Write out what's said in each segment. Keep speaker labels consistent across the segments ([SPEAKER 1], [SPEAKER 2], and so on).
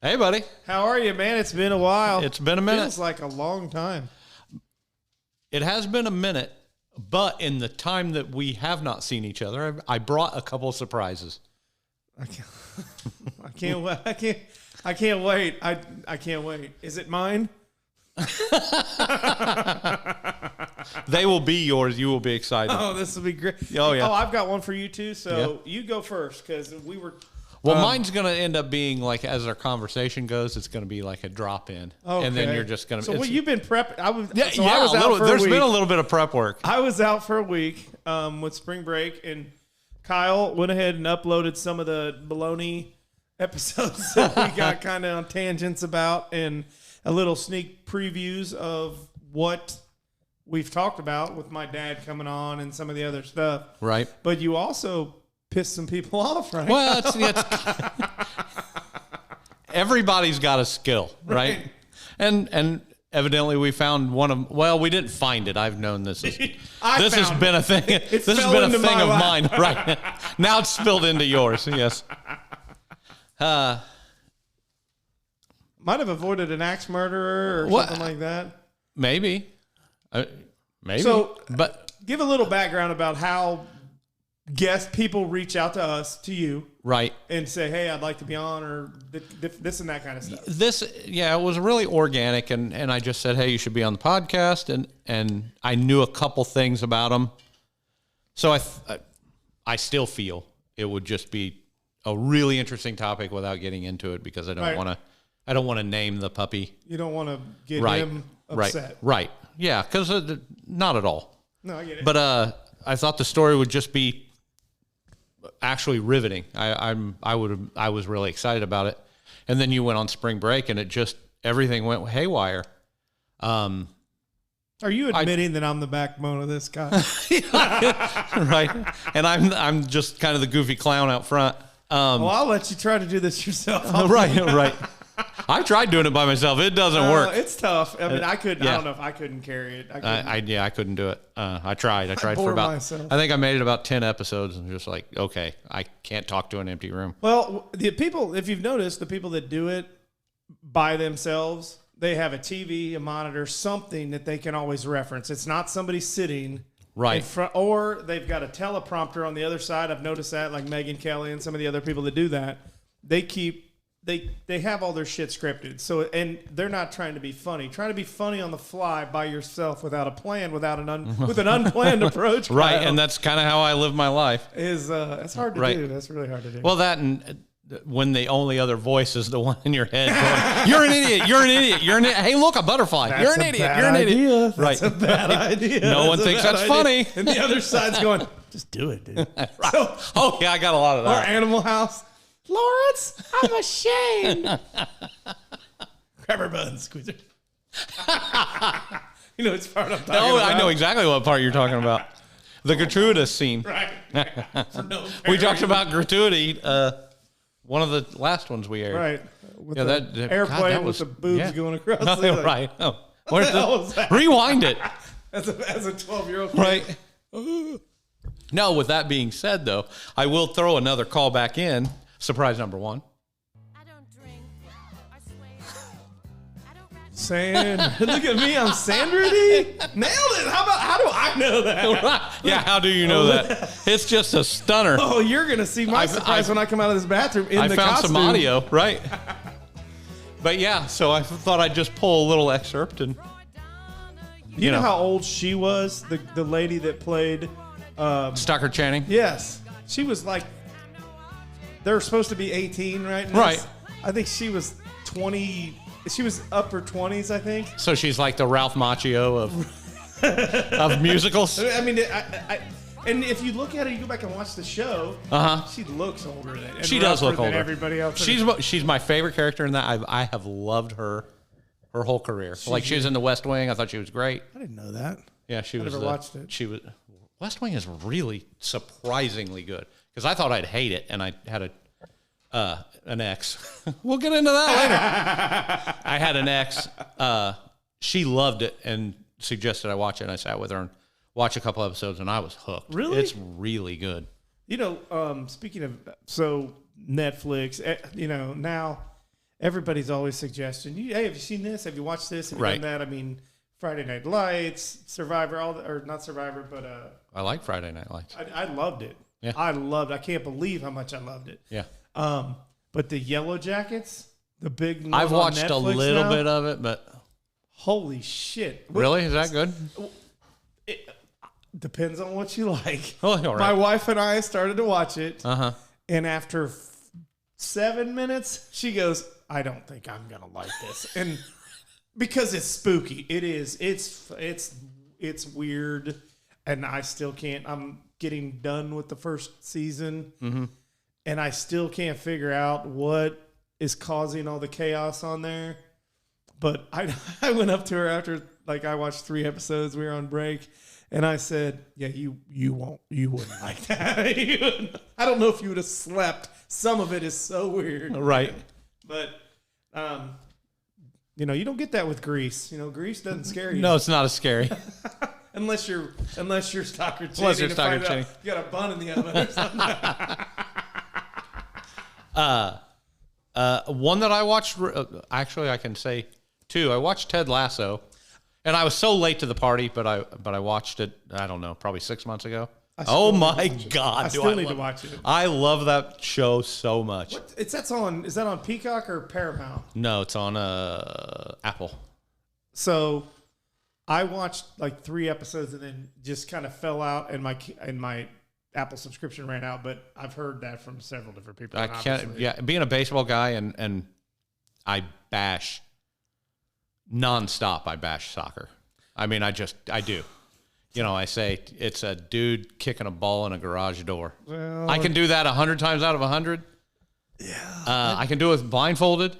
[SPEAKER 1] Hey, buddy.
[SPEAKER 2] How are you, man? It's been a while.
[SPEAKER 1] It's been a minute.
[SPEAKER 2] Feels like a long time.
[SPEAKER 1] It has been a minute, but in the time that we have not seen each other, I brought a couple of surprises.
[SPEAKER 2] I can't wait. I can't wait. I can't wait. Is it mine?
[SPEAKER 1] They will be yours. You will be excited.
[SPEAKER 2] Oh, this will be great.
[SPEAKER 1] Oh, yeah.
[SPEAKER 2] Oh, I've got one for you, too. So you go first because we were...
[SPEAKER 1] Well, mine's going to end up being like, as our conversation goes, it's going to be like a drop in.
[SPEAKER 2] Okay.
[SPEAKER 1] And then you're just going to...
[SPEAKER 2] So you've been prepping. I was
[SPEAKER 1] a
[SPEAKER 2] out
[SPEAKER 1] little.
[SPEAKER 2] for
[SPEAKER 1] There's
[SPEAKER 2] a week.
[SPEAKER 1] been a little bit of prep work.
[SPEAKER 2] I was out for a week with spring break, and Kyle went ahead and uploaded some of the baloney episodes that we got kind of on tangents about, and a little sneak previews of what we've talked about with my dad coming on and some of the other stuff.
[SPEAKER 1] Right.
[SPEAKER 2] But you also pissed some people off, right?
[SPEAKER 1] Well, it's everybody's got a skill, right? And evidently we found one of. Well, we didn't find it. I've known this. This has been a thing. This has been a thing of mine, right? Now it's spilled into yours. Yes.
[SPEAKER 2] Might have avoided an axe murderer or something like that.
[SPEAKER 1] Maybe. Maybe.
[SPEAKER 2] So,
[SPEAKER 1] but
[SPEAKER 2] give a little background about how people reach out to us, to you,
[SPEAKER 1] right,
[SPEAKER 2] and say, "Hey, I'd like to be on," or this and that kind of stuff.
[SPEAKER 1] It was really organic, and I just said, "Hey, you should be on the podcast," and I knew a couple things about them, so I still feel it would just be a really interesting topic without getting into it because I don't want to name the puppy.
[SPEAKER 2] You don't want to get him upset,
[SPEAKER 1] right? Yeah, because not at all.
[SPEAKER 2] No, I get it.
[SPEAKER 1] But I thought the story would just be actually riveting. I was really excited about it, and then you went on spring break, and everything went haywire.
[SPEAKER 2] Are you admitting that I'm the backbone of this guy?
[SPEAKER 1] Right, and I'm just kind of the goofy clown out front.
[SPEAKER 2] Well, I'll let you try to do this yourself.
[SPEAKER 1] Right. I tried doing it by myself. It doesn't work.
[SPEAKER 2] It's tough. I mean, I could. Yeah. I don't know if I couldn't carry it.
[SPEAKER 1] I couldn't do it. I tried. I tried for about.
[SPEAKER 2] Myself.
[SPEAKER 1] I think I made it about 10 episodes, and just like, okay, I can't talk to an empty room.
[SPEAKER 2] Well, the people, if you've noticed, the people that do it by themselves, they have a TV, a monitor, something that they can always reference. It's not somebody sitting
[SPEAKER 1] right
[SPEAKER 2] in front, or they've got a teleprompter on the other side. I've noticed that, like Megan Kelly and some of the other people that do that. They have all their shit scripted. So, and they're not trying to be funny. Trying to be funny on the fly by yourself without a plan, with an unplanned approach.
[SPEAKER 1] Right, and that's kind of how I live my life.
[SPEAKER 2] That's hard to do. That's really hard to do.
[SPEAKER 1] Well, that and when the only other voice is the one in your head going, "You're an idiot. You're an idiot. You're an idiot. Hey, look, a butterfly.
[SPEAKER 2] That's
[SPEAKER 1] You're an idiot. You're an idiot."
[SPEAKER 2] That's a bad idea.
[SPEAKER 1] No one thinks that's funny.
[SPEAKER 2] And the other side's going, "Just do it, dude."
[SPEAKER 1] Right. So, I got a lot of that.
[SPEAKER 2] Or Animal House. Lawrence, I'm ashamed. Crabber buns, Squeezer. You know which part I'm talking about.
[SPEAKER 1] I know exactly what part you're talking about. The gratuitous scene.
[SPEAKER 2] Right.
[SPEAKER 1] We talked about gratuity. One of the last ones we aired.
[SPEAKER 2] Right. With the airplane with the boobs going across.
[SPEAKER 1] Right. Oh.
[SPEAKER 2] What the hell was that?
[SPEAKER 1] Rewind it.
[SPEAKER 2] As a 12-year-old kid.
[SPEAKER 1] Right. No, with that being said, though, I will throw another call back in. Surprise number one.
[SPEAKER 3] I don't drink or swear. I don't
[SPEAKER 2] Look at me, I'm Sandra D. Nailed it. How do I know that?
[SPEAKER 1] Yeah, how do you know that? It's just a stunner.
[SPEAKER 2] Oh, you're going to see my surprise when I come out of this bathroom in the costume.
[SPEAKER 1] I found some audio, right? But yeah, so I thought I'd just pull a little excerpt. And
[SPEAKER 2] you know how old she was? The lady that played...
[SPEAKER 1] Stockard Channing?
[SPEAKER 2] Yes. She was like... They're supposed to be 18, right?
[SPEAKER 1] Right.
[SPEAKER 2] I think she was 20... She was upper 20s, I think.
[SPEAKER 1] So she's like the Ralph Macchio of musicals.
[SPEAKER 2] I mean, and if you look at her, you go back and watch the show. She looks older than
[SPEAKER 1] she does look older
[SPEAKER 2] than everybody else.
[SPEAKER 1] She's my favorite character in that. I have loved her whole career. Like she was in The West Wing. I thought she was great.
[SPEAKER 2] I didn't know that.
[SPEAKER 1] Yeah, she was.
[SPEAKER 2] I never watched it.
[SPEAKER 1] She was. West Wing is really surprisingly good because I thought I'd hate it, and I had an ex. We'll get into that later. I had an ex. She loved it and suggested I watch it. And I sat with her and watched a couple episodes, and I was hooked.
[SPEAKER 2] Really?
[SPEAKER 1] It's really good.
[SPEAKER 2] You know, speaking of Netflix, now everybody's always suggesting, hey, have you seen this? Have you watched this? Have you
[SPEAKER 1] Right.
[SPEAKER 2] done that? I mean, Friday Night Lights, Survivor, or not Survivor, but
[SPEAKER 1] I like Friday Night Lights.
[SPEAKER 2] I loved it.
[SPEAKER 1] Yeah.
[SPEAKER 2] I loved it. I can't believe how much I loved it.
[SPEAKER 1] Yeah.
[SPEAKER 2] But the Yellow Jackets, the big one
[SPEAKER 1] I've
[SPEAKER 2] on
[SPEAKER 1] watched a
[SPEAKER 2] Netflix
[SPEAKER 1] little
[SPEAKER 2] now,
[SPEAKER 1] bit of it, but
[SPEAKER 2] holy shit.
[SPEAKER 1] really? Is that good?
[SPEAKER 2] It depends on what you like.
[SPEAKER 1] Oh, all right.
[SPEAKER 2] My wife and I started to watch it,
[SPEAKER 1] Uh-huh.
[SPEAKER 2] and after 7 minutes, she goes, I don't think I'm going to like this. And because it's spooky. It is. It's weird, and I still can't. I'm getting done with the first season, and I still can't figure out what is causing all the chaos on there. But I went up to her after I watched 3 episodes. We were on break, and I said, "Yeah, you wouldn't like that. I don't know if you would have slept. Some of it is so weird,
[SPEAKER 1] Right.
[SPEAKER 2] But you don't get that with Grease. Grease doesn't scare you.
[SPEAKER 1] No, it's not as scary.
[SPEAKER 2] Unless you're Stockard Channing.
[SPEAKER 1] Unless you're
[SPEAKER 2] to
[SPEAKER 1] Stockard
[SPEAKER 2] find out
[SPEAKER 1] Channing.
[SPEAKER 2] You got a bun in the oven or something.
[SPEAKER 1] One that I watched, actually, I can say 2. I watched Ted Lasso, and I was so late to the party, but I watched it. I don't know, probably 6 months ago. Oh my God!
[SPEAKER 2] I still need to watch it.
[SPEAKER 1] I love that show so much.
[SPEAKER 2] Is that on Peacock or Paramount?
[SPEAKER 1] No, it's on Apple.
[SPEAKER 2] So I watched 3 episodes and then just kind of fell out, and my Apple subscription ran out. But I've heard that from several different people.
[SPEAKER 1] I can't. Yeah, being a baseball guy and I bash nonstop. I bash soccer. I mean, I do. I say it's a dude kicking a ball in a garage door.
[SPEAKER 2] Well,
[SPEAKER 1] I can do that 100 times out of 100. Yeah. I can do it blindfolded.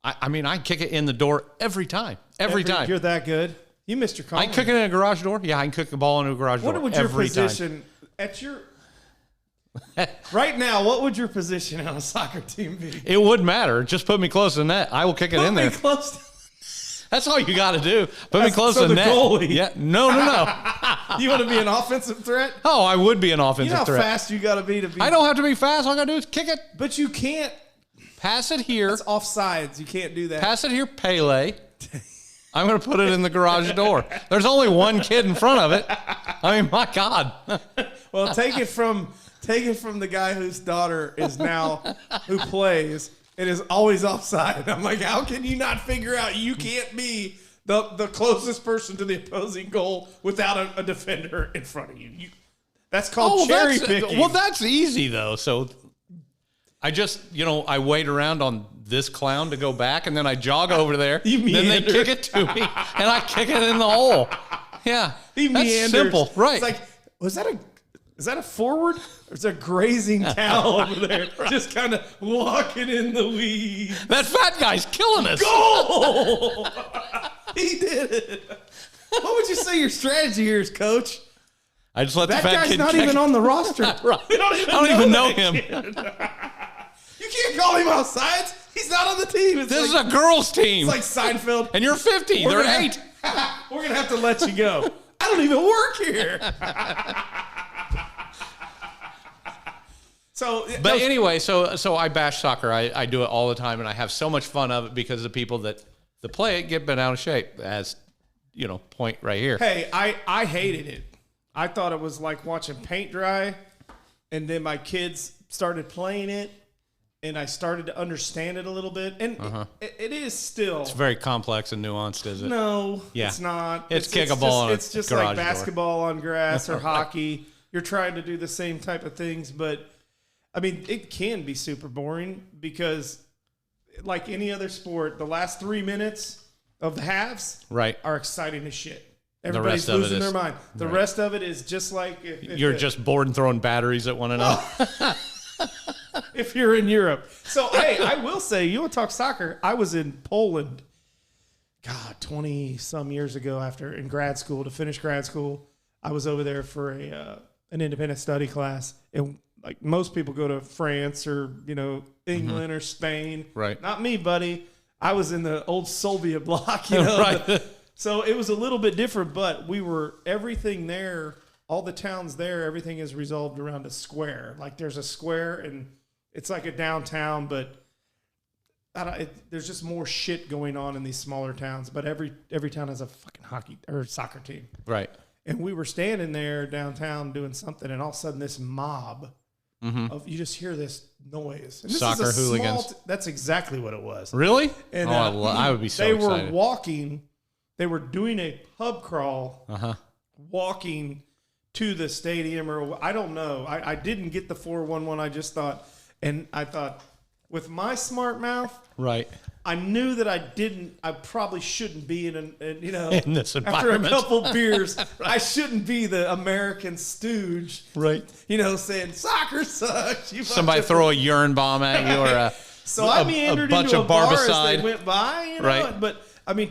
[SPEAKER 1] I mean, I kick it in the door every time. Every time.
[SPEAKER 2] You're that good. You missed your call.
[SPEAKER 1] I kick it in a garage door. Yeah, I can kick a ball in a garage door.
[SPEAKER 2] What would your
[SPEAKER 1] every
[SPEAKER 2] position at your right now? What would your position on a soccer team be?
[SPEAKER 1] It wouldn't matter. Just put me close to the net. I will kick it in there.
[SPEAKER 2] Close to
[SPEAKER 1] That's all you got to do. Put me close
[SPEAKER 2] so
[SPEAKER 1] to the
[SPEAKER 2] the
[SPEAKER 1] net.
[SPEAKER 2] goalie.
[SPEAKER 1] Yeah. No.
[SPEAKER 2] You want to be an offensive threat?
[SPEAKER 1] Oh, I would be an
[SPEAKER 2] You
[SPEAKER 1] offensive
[SPEAKER 2] know how
[SPEAKER 1] threat.
[SPEAKER 2] fast you got to be.
[SPEAKER 1] I don't have to be fast. All I got to do is kick it.
[SPEAKER 2] But you can't.
[SPEAKER 1] Pass it here.
[SPEAKER 2] It's offsides. You can't do that.
[SPEAKER 1] Pass it here, Pele. I'm going to put it in the garage door. There's only one kid in front of it. I mean, my God.
[SPEAKER 2] Well, take it from the guy whose daughter is now who plays and is always offside. I'm like, how can you not figure out you can't be the closest person to the opposing goal without a defender in front of you? That's called cherry picking.
[SPEAKER 1] Well, that's easy, though. So I just, I wait around on this clown to go back, and then I jog over there.
[SPEAKER 2] You
[SPEAKER 1] then they
[SPEAKER 2] meander.
[SPEAKER 1] kick it to me, and I kick it in the hole. Yeah.
[SPEAKER 2] He
[SPEAKER 1] that's
[SPEAKER 2] meanders.
[SPEAKER 1] simple. Right.
[SPEAKER 2] It's like, is that a forward? Or is that a grazing cow over there? Just kind of walking in the weeds.
[SPEAKER 1] That fat guy's killing us.
[SPEAKER 2] Goal! He did it. What would you say your strategy here is, Coach?
[SPEAKER 1] I just let
[SPEAKER 2] That
[SPEAKER 1] the fat
[SPEAKER 2] guy's
[SPEAKER 1] kid
[SPEAKER 2] not
[SPEAKER 1] kick
[SPEAKER 2] even
[SPEAKER 1] it.
[SPEAKER 2] on the roster.
[SPEAKER 1] Right.
[SPEAKER 2] We
[SPEAKER 1] I don't even know
[SPEAKER 2] that
[SPEAKER 1] him.
[SPEAKER 2] kid. You can't call him outside. He's not on the team.
[SPEAKER 1] This is a girls' team.
[SPEAKER 2] It's like Seinfeld.
[SPEAKER 1] And you're 50.
[SPEAKER 2] We're
[SPEAKER 1] They're
[SPEAKER 2] gonna
[SPEAKER 1] 8.
[SPEAKER 2] We're going to have to let you go. I don't even work here.
[SPEAKER 1] But anyway, so I bash soccer. I do it all the time, and I have so much fun of it because the people that play it get bent out of shape, as point right here.
[SPEAKER 2] Hey, I hated it. I thought it was like watching paint dry, and then my kids started playing it, and I started to understand it a little bit. And it is still.
[SPEAKER 1] It's very complex and nuanced, is it?
[SPEAKER 2] No,
[SPEAKER 1] Yeah.
[SPEAKER 2] it's not.
[SPEAKER 1] It's kick a ball on a
[SPEAKER 2] It's just
[SPEAKER 1] garage
[SPEAKER 2] like
[SPEAKER 1] door.
[SPEAKER 2] basketball on grass or hockey. You're trying to do the same type of things, but I mean, it can be super boring because, like any other sport, the last 3 minutes of the halves are exciting as shit. Everybody's
[SPEAKER 1] rest of it
[SPEAKER 2] losing
[SPEAKER 1] is-
[SPEAKER 2] their mind. The
[SPEAKER 1] right.
[SPEAKER 2] rest of it is just like if
[SPEAKER 1] You're just bored and throwing batteries at one another.
[SPEAKER 2] if you're in Europe. So, hey, I will say, you want to talk soccer? I was in Poland, 20-some years ago in grad school, to finish grad school. I was over there for an independent study class. And like most people go to France or, England or Spain.
[SPEAKER 1] Right.
[SPEAKER 2] Not me, buddy. I was in the old Soviet bloc,
[SPEAKER 1] Right.
[SPEAKER 2] So it was a little bit different, but everything there, all the towns there, everything is resolved around a square. Like there's a square and it's like a downtown, but there's just more shit going on in these smaller towns. But every town has a fucking hockey or soccer team.
[SPEAKER 1] Right.
[SPEAKER 2] And we were standing there downtown doing something, and all of a sudden this mob of you just hear this noise. And this
[SPEAKER 1] Soccer
[SPEAKER 2] is a
[SPEAKER 1] hooligans.
[SPEAKER 2] That's exactly what it was.
[SPEAKER 1] Really?
[SPEAKER 2] And
[SPEAKER 1] I would be so
[SPEAKER 2] they
[SPEAKER 1] excited.
[SPEAKER 2] were walking. They were doing a pub crawl, walking to the stadium, or I don't know. I didn't get the 411. I just thought, with my smart mouth,
[SPEAKER 1] Right.
[SPEAKER 2] I knew that I probably shouldn't be in
[SPEAKER 1] this
[SPEAKER 2] after a
[SPEAKER 1] environment.
[SPEAKER 2] couple beers, I shouldn't be the American stooge,
[SPEAKER 1] Right.
[SPEAKER 2] saying soccer sucks.
[SPEAKER 1] Somebody throw a urine bomb at you, or
[SPEAKER 2] I meandered
[SPEAKER 1] bunch
[SPEAKER 2] into
[SPEAKER 1] of
[SPEAKER 2] a bar as
[SPEAKER 1] barbicide.
[SPEAKER 2] they went by,
[SPEAKER 1] Right.
[SPEAKER 2] But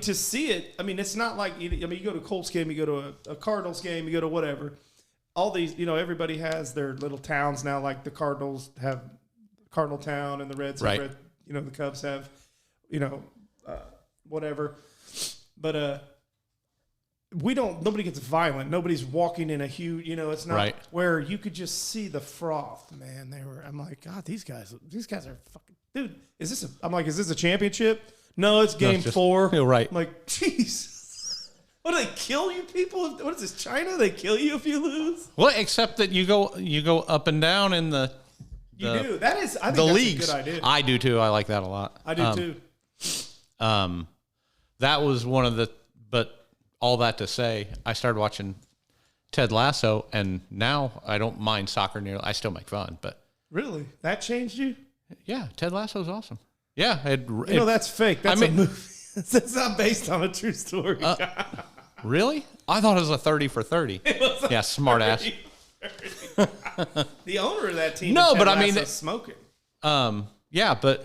[SPEAKER 2] to see it, it's not like you go to a Colts game, you go to a Cardinals game, you go to whatever. All these, everybody has their little towns now. Like the Cardinals have Cardinal Town, and the Reds have
[SPEAKER 1] Right.
[SPEAKER 2] the Cubs have, whatever. But nobody gets violent. Nobody's walking in a huge, it's not
[SPEAKER 1] Right.
[SPEAKER 2] where you could just see the froth, man. I'm like, God, these guys are fucking, dude, is this a championship? No, it's game 4.
[SPEAKER 1] You're right.
[SPEAKER 2] I'm like, jeez. What, do they kill you people? What is this, China? They kill you if you lose?
[SPEAKER 1] Well, except that you go up and down in the
[SPEAKER 2] You do. I think
[SPEAKER 1] the
[SPEAKER 2] that's
[SPEAKER 1] leagues.
[SPEAKER 2] a good idea.
[SPEAKER 1] I do too. I like that a lot.
[SPEAKER 2] I do too.
[SPEAKER 1] That was one of the. But all that to say, I started watching Ted Lasso, and now I don't mind soccer nearly. I still make fun, but
[SPEAKER 2] Really? That changed you?
[SPEAKER 1] yeah, Ted Lasso is awesome. Yeah,
[SPEAKER 2] That's fake. That's a movie. It's not based on a true story.
[SPEAKER 1] Really? I thought it was a 30 for 30. Yeah, smart ass.
[SPEAKER 2] The owner of that team.
[SPEAKER 1] No,
[SPEAKER 2] Ted
[SPEAKER 1] but I mean,
[SPEAKER 2] Lasso's smoking.
[SPEAKER 1] Yeah, but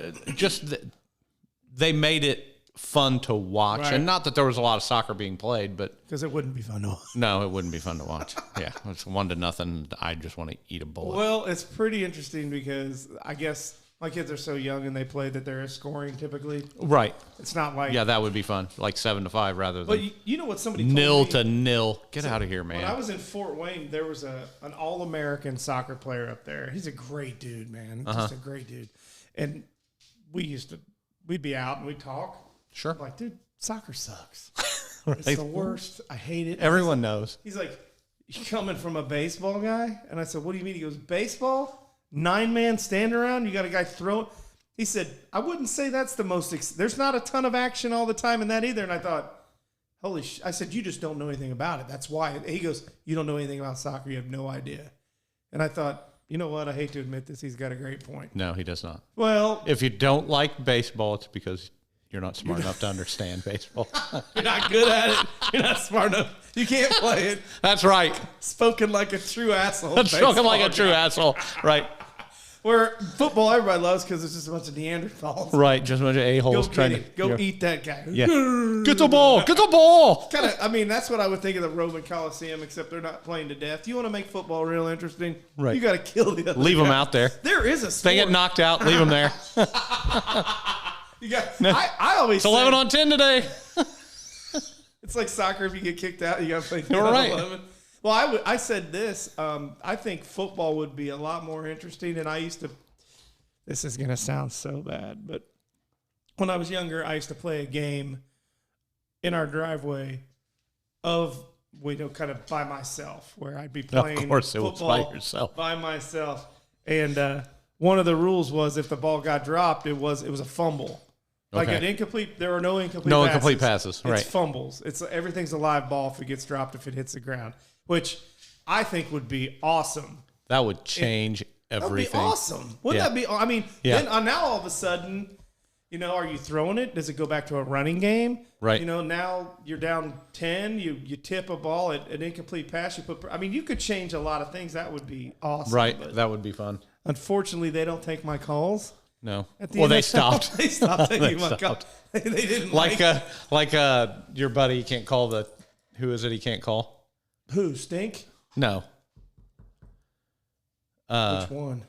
[SPEAKER 1] they made it fun to watch,
[SPEAKER 2] Right.
[SPEAKER 1] and not that there was a lot of soccer being played, but
[SPEAKER 2] Because it wouldn't be fun to watch.
[SPEAKER 1] no, it wouldn't be fun to watch. Yeah, it's 1-0. I just want to eat a bullet.
[SPEAKER 2] Well, it's pretty interesting because I guess my kids are so young and they play that there is scoring typically.
[SPEAKER 1] Right?
[SPEAKER 2] It's not like
[SPEAKER 1] Yeah, that would be fun. Like 7-5 rather
[SPEAKER 2] But
[SPEAKER 1] than
[SPEAKER 2] you know what somebody told
[SPEAKER 1] 0
[SPEAKER 2] me?
[SPEAKER 1] to 0. Get out of here,
[SPEAKER 2] When I
[SPEAKER 1] man.
[SPEAKER 2] was in Fort Wayne, there was an All-American soccer player up there. He's a great dude, man. Just a great dude. And we'd be out and we'd talk.
[SPEAKER 1] Sure.
[SPEAKER 2] I'm like, dude, soccer sucks. It's the worst. I hate it.
[SPEAKER 1] Everyone knows.
[SPEAKER 2] He's like, you coming from a baseball guy? And I said, what do you mean? He goes, baseball? 9-man stand around? You got a guy throwing? He said, I wouldn't say that's the most, there's not a ton of action all the time in that either. And I thought, holy I said, you just don't know anything about it. That's why. He goes, you don't know anything about soccer. You have no idea. And I thought, you know what? I hate to admit this. He's got a great point.
[SPEAKER 1] No, he does not.
[SPEAKER 2] Well,
[SPEAKER 1] If you don't like baseball, it's because you're not smart enough to understand baseball.
[SPEAKER 2] you're not good at it. You're not smart enough. You can't play it.
[SPEAKER 1] That's right.
[SPEAKER 2] Spoken like a true asshole.
[SPEAKER 1] That's talking like a
[SPEAKER 2] baseball
[SPEAKER 1] true
[SPEAKER 2] guy.
[SPEAKER 1] asshole. Right.
[SPEAKER 2] Where football, everybody loves because it's just a bunch of Neanderthals.
[SPEAKER 1] Right. Just a bunch of
[SPEAKER 2] Go
[SPEAKER 1] a-holes
[SPEAKER 2] get
[SPEAKER 1] trying
[SPEAKER 2] it.
[SPEAKER 1] to
[SPEAKER 2] Go eat that guy.
[SPEAKER 1] Yeah. Get the ball. Get the ball.
[SPEAKER 2] Kind of. I mean, that's what I would think of the Roman Coliseum, except they're not playing to death. You want to make football real interesting?
[SPEAKER 1] Right.
[SPEAKER 2] You got to kill the other
[SPEAKER 1] Leave them
[SPEAKER 2] guy.
[SPEAKER 1] out there.
[SPEAKER 2] There is a
[SPEAKER 1] If they
[SPEAKER 2] sport.
[SPEAKER 1] get knocked out, leave them there.
[SPEAKER 2] You got. I always.
[SPEAKER 1] It's 11 on 10 today.
[SPEAKER 2] It's like soccer. If you get kicked out, you got to play.
[SPEAKER 1] You're right.
[SPEAKER 2] 11. Well, I said this. I think football would be a lot more interesting, and I used to. This is gonna sound so bad, but when I was younger, I used to play a game in our driveway kind of by myself, where I'd be playing
[SPEAKER 1] Of course, it was
[SPEAKER 2] football
[SPEAKER 1] by yourself.
[SPEAKER 2] by myself. And one of the rules was if the ball got dropped, it was a fumble. Like
[SPEAKER 1] Okay.
[SPEAKER 2] an incomplete, there are no incomplete
[SPEAKER 1] No
[SPEAKER 2] passes.
[SPEAKER 1] incomplete passes,
[SPEAKER 2] It's
[SPEAKER 1] right.
[SPEAKER 2] fumbles. Everything's a live ball if it gets dropped, if it hits the ground, which I think would be awesome.
[SPEAKER 1] That would change
[SPEAKER 2] That would
[SPEAKER 1] everything.
[SPEAKER 2] be awesome. Wouldn't
[SPEAKER 1] Yeah.
[SPEAKER 2] that be? I mean,
[SPEAKER 1] Yeah.
[SPEAKER 2] then now all of a sudden, are you throwing it? Does it go back to a running game?
[SPEAKER 1] Right.
[SPEAKER 2] Now you're down 10. You tip a ball at an incomplete pass. You could change a lot of things. That would be awesome.
[SPEAKER 1] Right.
[SPEAKER 2] But
[SPEAKER 1] That would be fun.
[SPEAKER 2] unfortunately, they don't take my calls.
[SPEAKER 1] No.
[SPEAKER 2] At the
[SPEAKER 1] Well,
[SPEAKER 2] NFL.
[SPEAKER 1] they stopped.
[SPEAKER 2] They stopped taking my
[SPEAKER 1] stopped.
[SPEAKER 2] calls. They didn't
[SPEAKER 1] like your buddy, he can't call who is it he can't call?
[SPEAKER 2] who stink?
[SPEAKER 1] No.
[SPEAKER 2] Which one?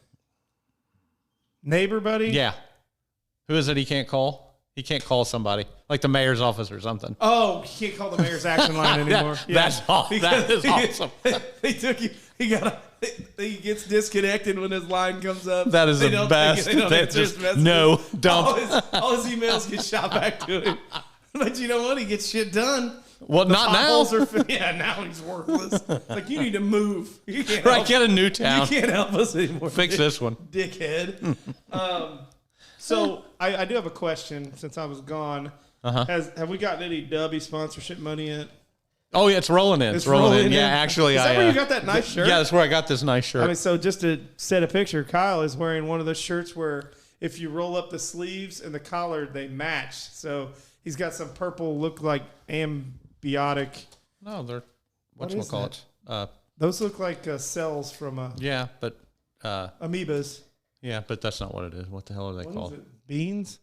[SPEAKER 2] Neighbor buddy?
[SPEAKER 1] Yeah. Who is it he can't call? He can't call somebody. Like the mayor's office or something.
[SPEAKER 2] Oh, he can't call the mayor's action line anymore.
[SPEAKER 1] That's awesome. That is awesome.
[SPEAKER 2] They took you. He gets disconnected when his line comes up.
[SPEAKER 1] That is
[SPEAKER 2] They
[SPEAKER 1] the
[SPEAKER 2] don't
[SPEAKER 1] best.
[SPEAKER 2] They don't
[SPEAKER 1] That
[SPEAKER 2] answer his
[SPEAKER 1] just-
[SPEAKER 2] messages.
[SPEAKER 1] no, dump.
[SPEAKER 2] All his emails get shot back to him. But you know what? He gets shit done.
[SPEAKER 1] Well, not now.
[SPEAKER 2] Yeah, now he's worthless. Like, you need to move. You can't
[SPEAKER 1] Right,
[SPEAKER 2] help,
[SPEAKER 1] get a new
[SPEAKER 2] you
[SPEAKER 1] town.
[SPEAKER 2] can't help us anymore.
[SPEAKER 1] Fix this one.
[SPEAKER 2] Dickhead. So I do have a question since I was gone. Have we gotten any Dubby sponsorship money yet?
[SPEAKER 1] Oh, yeah, it's rolling in. It's rolling in. Yeah, actually,
[SPEAKER 2] Is that where you got that nice shirt?
[SPEAKER 1] Yeah, that's where I got this nice shirt.
[SPEAKER 2] I mean, so just to set a picture, Kyle is wearing one of those shirts where if you roll up the sleeves and the collar, they match. So he's got some purple, look like ambiotic.
[SPEAKER 1] No, they're
[SPEAKER 2] What is
[SPEAKER 1] whatchamacallit.
[SPEAKER 2] Those look like cells from
[SPEAKER 1] Yeah, but
[SPEAKER 2] amoebas.
[SPEAKER 1] yeah, but that's not what it is. What the hell are they
[SPEAKER 2] What
[SPEAKER 1] called?
[SPEAKER 2] is it? Beans?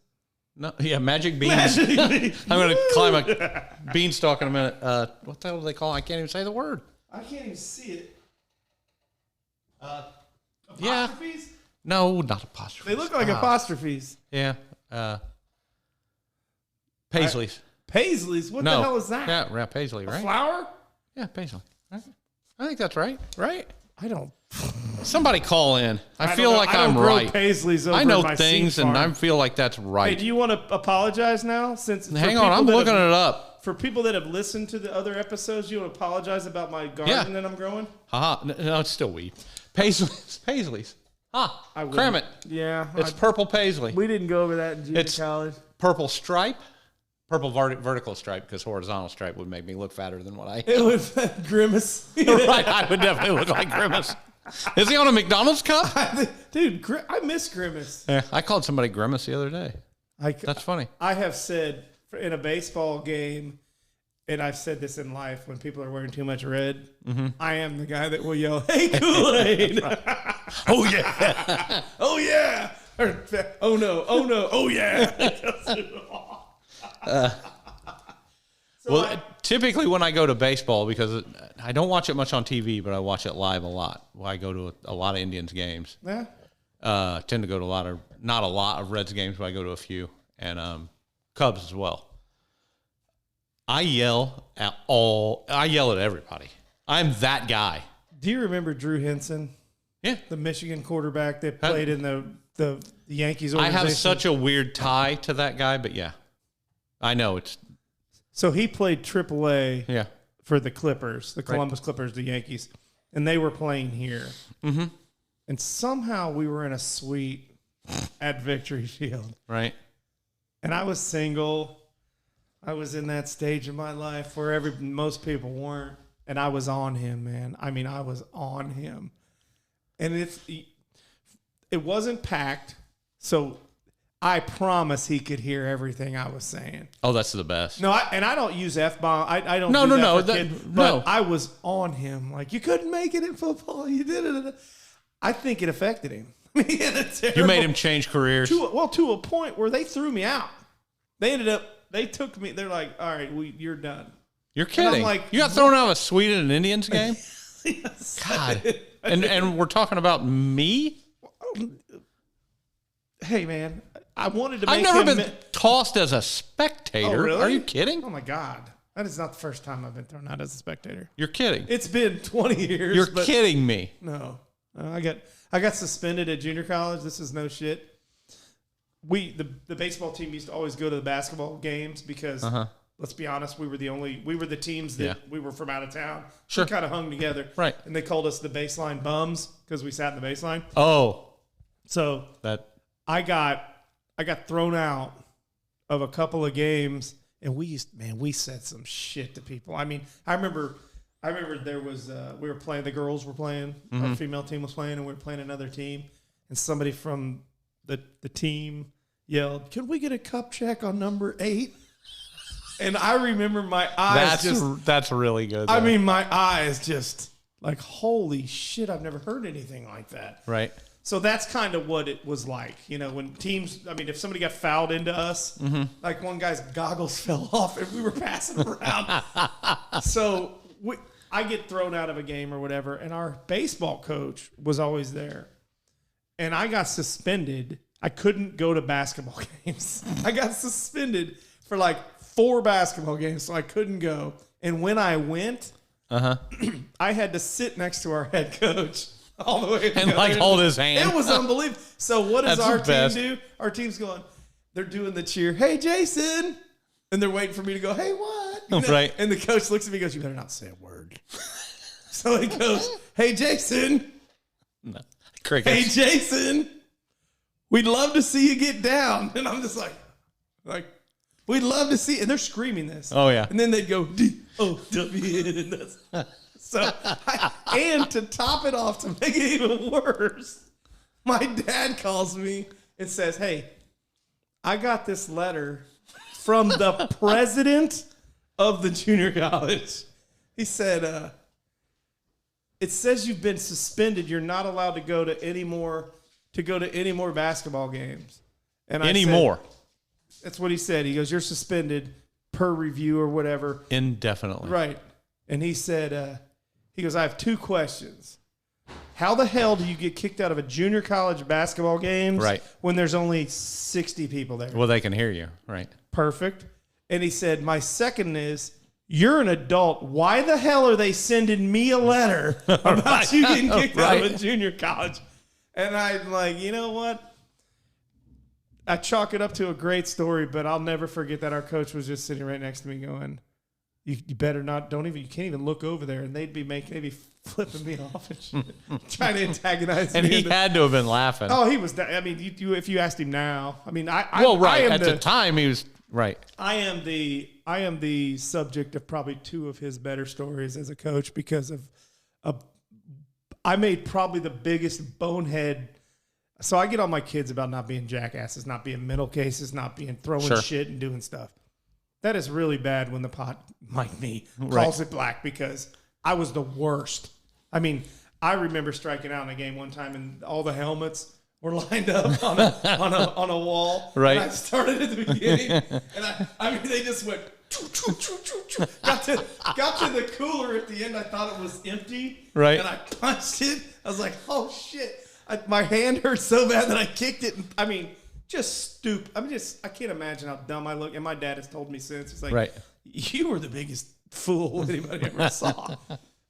[SPEAKER 1] No, yeah, magic beans. I'm gonna climb a beanstalk in a minute. What the hell do they call? I can't even say the word.
[SPEAKER 2] I can't even see it.
[SPEAKER 1] Yeah.
[SPEAKER 2] Apostrophes?
[SPEAKER 1] No, not apostrophe.
[SPEAKER 2] They look like apostrophes.
[SPEAKER 1] Yeah. Paisleys.
[SPEAKER 2] Paisleys? What
[SPEAKER 1] No.
[SPEAKER 2] the hell is that?
[SPEAKER 1] Yeah, Paisley, right?
[SPEAKER 2] Flour?
[SPEAKER 1] Yeah, Paisley. Right? I think that's right. Right?
[SPEAKER 2] I don't.
[SPEAKER 1] Somebody call in. I
[SPEAKER 2] don't
[SPEAKER 1] feel
[SPEAKER 2] know.
[SPEAKER 1] like
[SPEAKER 2] I don't
[SPEAKER 1] I'm
[SPEAKER 2] grow
[SPEAKER 1] right.
[SPEAKER 2] Paisleys over
[SPEAKER 1] I know
[SPEAKER 2] in my
[SPEAKER 1] things,
[SPEAKER 2] seed
[SPEAKER 1] and
[SPEAKER 2] farm.
[SPEAKER 1] I feel like that's
[SPEAKER 2] Hey,
[SPEAKER 1] right.
[SPEAKER 2] do you want to apologize now? Since
[SPEAKER 1] Hang on, I'm looking it up.
[SPEAKER 2] For people that have listened to the other episodes, you want to apologize about my garden that I'm growing?
[SPEAKER 1] Haha. No, it's still weed. Paisleys.
[SPEAKER 2] I wouldn't.
[SPEAKER 1] Cram it.
[SPEAKER 2] Yeah.
[SPEAKER 1] It's purple paisley.
[SPEAKER 2] We didn't go over that in junior
[SPEAKER 1] It's-
[SPEAKER 2] college.
[SPEAKER 1] Purple stripe. Purple vertical stripe, because horizontal stripe would make me look fatter than what I am.
[SPEAKER 2] It was Grimace.
[SPEAKER 1] Right, I would definitely look like Grimace. Is he on a McDonald's cup?
[SPEAKER 2] Dude, I miss Grimace.
[SPEAKER 1] Yeah, I called somebody Grimace the other day. That's funny.
[SPEAKER 2] I have said in a baseball game, and I've said this in life when people are wearing too much red, I am the guy that will yell, "Hey, Kool-Aid!"
[SPEAKER 1] Oh, yeah.
[SPEAKER 2] Oh, yeah. Or, oh, no. Oh, no. Oh, yeah.
[SPEAKER 1] Typically when I go to baseball, because I don't watch it much on TV, but I watch it live a lot. I go to a lot of Indians games.
[SPEAKER 2] Yeah.
[SPEAKER 1] Tend to go to not a lot of Reds games, but I go to a few, and Cubs as well. I yell at everybody. I'm that guy.
[SPEAKER 2] Do you remember Drew Henson?
[SPEAKER 1] Yeah.
[SPEAKER 2] The Michigan quarterback that played in the Yankees organization?
[SPEAKER 1] I have such a weird tie to that guy, but yeah. I know it's
[SPEAKER 2] So he played AAA for the Clippers, the Columbus Clippers, the Yankees, and they were playing here. Mm-hmm. And somehow we were in a suite at Victory Field.
[SPEAKER 1] right.
[SPEAKER 2] And I was single. I was in that stage of my life where most people weren't. And I was on him, man. I mean, I was on him. And it wasn't packed, so I promise he could hear everything I was saying.
[SPEAKER 1] Oh, that's the best.
[SPEAKER 2] No, I don't use F-bomb. I don't
[SPEAKER 1] No,
[SPEAKER 2] do
[SPEAKER 1] no,
[SPEAKER 2] that
[SPEAKER 1] no,
[SPEAKER 2] for
[SPEAKER 1] that-
[SPEAKER 2] kids,
[SPEAKER 1] no.
[SPEAKER 2] But I was on him. Like, you couldn't make it in football. You did it. I think it affected him.
[SPEAKER 1] You made him change careers.
[SPEAKER 2] To a point where they threw me out. They took me. They're like, all right, you're done.
[SPEAKER 1] You're kidding.
[SPEAKER 2] like,
[SPEAKER 1] you got thrown out of a suite at an Indians game?
[SPEAKER 2] Yes.
[SPEAKER 1] God. And we're talking about me?
[SPEAKER 2] Hey, man, I wanted to make
[SPEAKER 1] I've never
[SPEAKER 2] him
[SPEAKER 1] been tossed as a spectator.
[SPEAKER 2] Oh, really?
[SPEAKER 1] Are you kidding?
[SPEAKER 2] Oh, my God. That is not the first time I've been thrown out as a spectator.
[SPEAKER 1] You're kidding.
[SPEAKER 2] It's been 20 years.
[SPEAKER 1] You're
[SPEAKER 2] but
[SPEAKER 1] kidding me.
[SPEAKER 2] No. I got suspended at junior college. This is no shit. The baseball team used to always go to the basketball games because let's be honest, we were the teams that we were from out of town.
[SPEAKER 1] Sure.
[SPEAKER 2] We kind of hung together.
[SPEAKER 1] Right.
[SPEAKER 2] And they called us the baseline bums because we sat in the baseline.
[SPEAKER 1] Oh.
[SPEAKER 2] So
[SPEAKER 1] That
[SPEAKER 2] I got thrown out of a couple of games, and we said some shit to people. I mean, I remember there was we were playing, the girls were playing, our female team was playing, and we were playing another team, and somebody from the team yelled, "Can we get a cup check on number 8?" And I remember my eyes
[SPEAKER 1] that's really good.
[SPEAKER 2] I
[SPEAKER 1] though.
[SPEAKER 2] mean, my eyes just like, holy shit, I've never heard anything like that.
[SPEAKER 1] Right.
[SPEAKER 2] So that's kind of what it was like, when teams, if somebody got fouled into us, like one guy's goggles fell off and we were passing around. So I get thrown out of a game or whatever, and our baseball coach was always there. And I got suspended. I couldn't go to basketball games. I got suspended for like 4 basketball games, so I couldn't go. And when I went, I had to sit next to our head coach all the way
[SPEAKER 1] And like hold his hand.
[SPEAKER 2] It was unbelievable. So what does
[SPEAKER 1] That's
[SPEAKER 2] our
[SPEAKER 1] the
[SPEAKER 2] team
[SPEAKER 1] best.
[SPEAKER 2] do? Our team's going, they're doing the cheer, hey, Jason. And they're waiting for me to go, hey, what? You know?
[SPEAKER 1] Right.
[SPEAKER 2] And the coach looks at me and goes, you better not say a word. So he goes, hey, Jason.
[SPEAKER 1] No.
[SPEAKER 2] Hey,
[SPEAKER 1] Crickets.
[SPEAKER 2] Jason. We'd love to see you get down. And I'm just like, we'd love to see. And they're screaming this.
[SPEAKER 1] Oh, yeah.
[SPEAKER 2] And then they'd go, D-O-W-N. And to top it off, to make it even worse, my dad calls me and says, hey, I got this letter from the president of the junior college. He said, it says you've been suspended. You're not allowed to go to any more basketball games. And I said, that's what he said. He goes, you're suspended per review or whatever.
[SPEAKER 1] Indefinitely.
[SPEAKER 2] Right. And he said, he goes, I have 2 questions. How the hell do you get kicked out of a junior college basketball games when there's only 60 people there?
[SPEAKER 1] Well, they can hear you. Right.
[SPEAKER 2] Perfect. And he said, my second is, you're an adult. Why the hell are they sending me a letter about you getting kicked out of a junior college? And I'm like, you know what? I chalk it up to a great story, but I'll never forget that our coach was just sitting right next to me going, you better not, you can't even look over there. And they'd be flipping me off and shit, trying to antagonize
[SPEAKER 1] And
[SPEAKER 2] me.
[SPEAKER 1] he had to have been laughing.
[SPEAKER 2] Oh, he was, I mean, if you asked him now, I mean, at
[SPEAKER 1] the time he was, right.
[SPEAKER 2] I am the subject of probably 2 of his better stories as a coach because of I made probably the biggest bonehead. So I get on my kids about not being jackasses, not being mental cases, not being throwing shit and doing stuff. That is really bad when the pot, like me, calls it black because I was the worst. I mean, I remember striking out in a game one time and all the helmets were lined up on a wall.
[SPEAKER 1] Right.
[SPEAKER 2] And I started at the beginning, and I mean, they just went. Got to the cooler at the end. I thought it was empty.
[SPEAKER 1] Right.
[SPEAKER 2] And I punched it. I was like, oh shit! My hand hurt so bad that I kicked it. I mean, just stupid. I can't imagine how dumb I look. And my dad has told me since. He's like, you were the biggest fool anybody ever saw.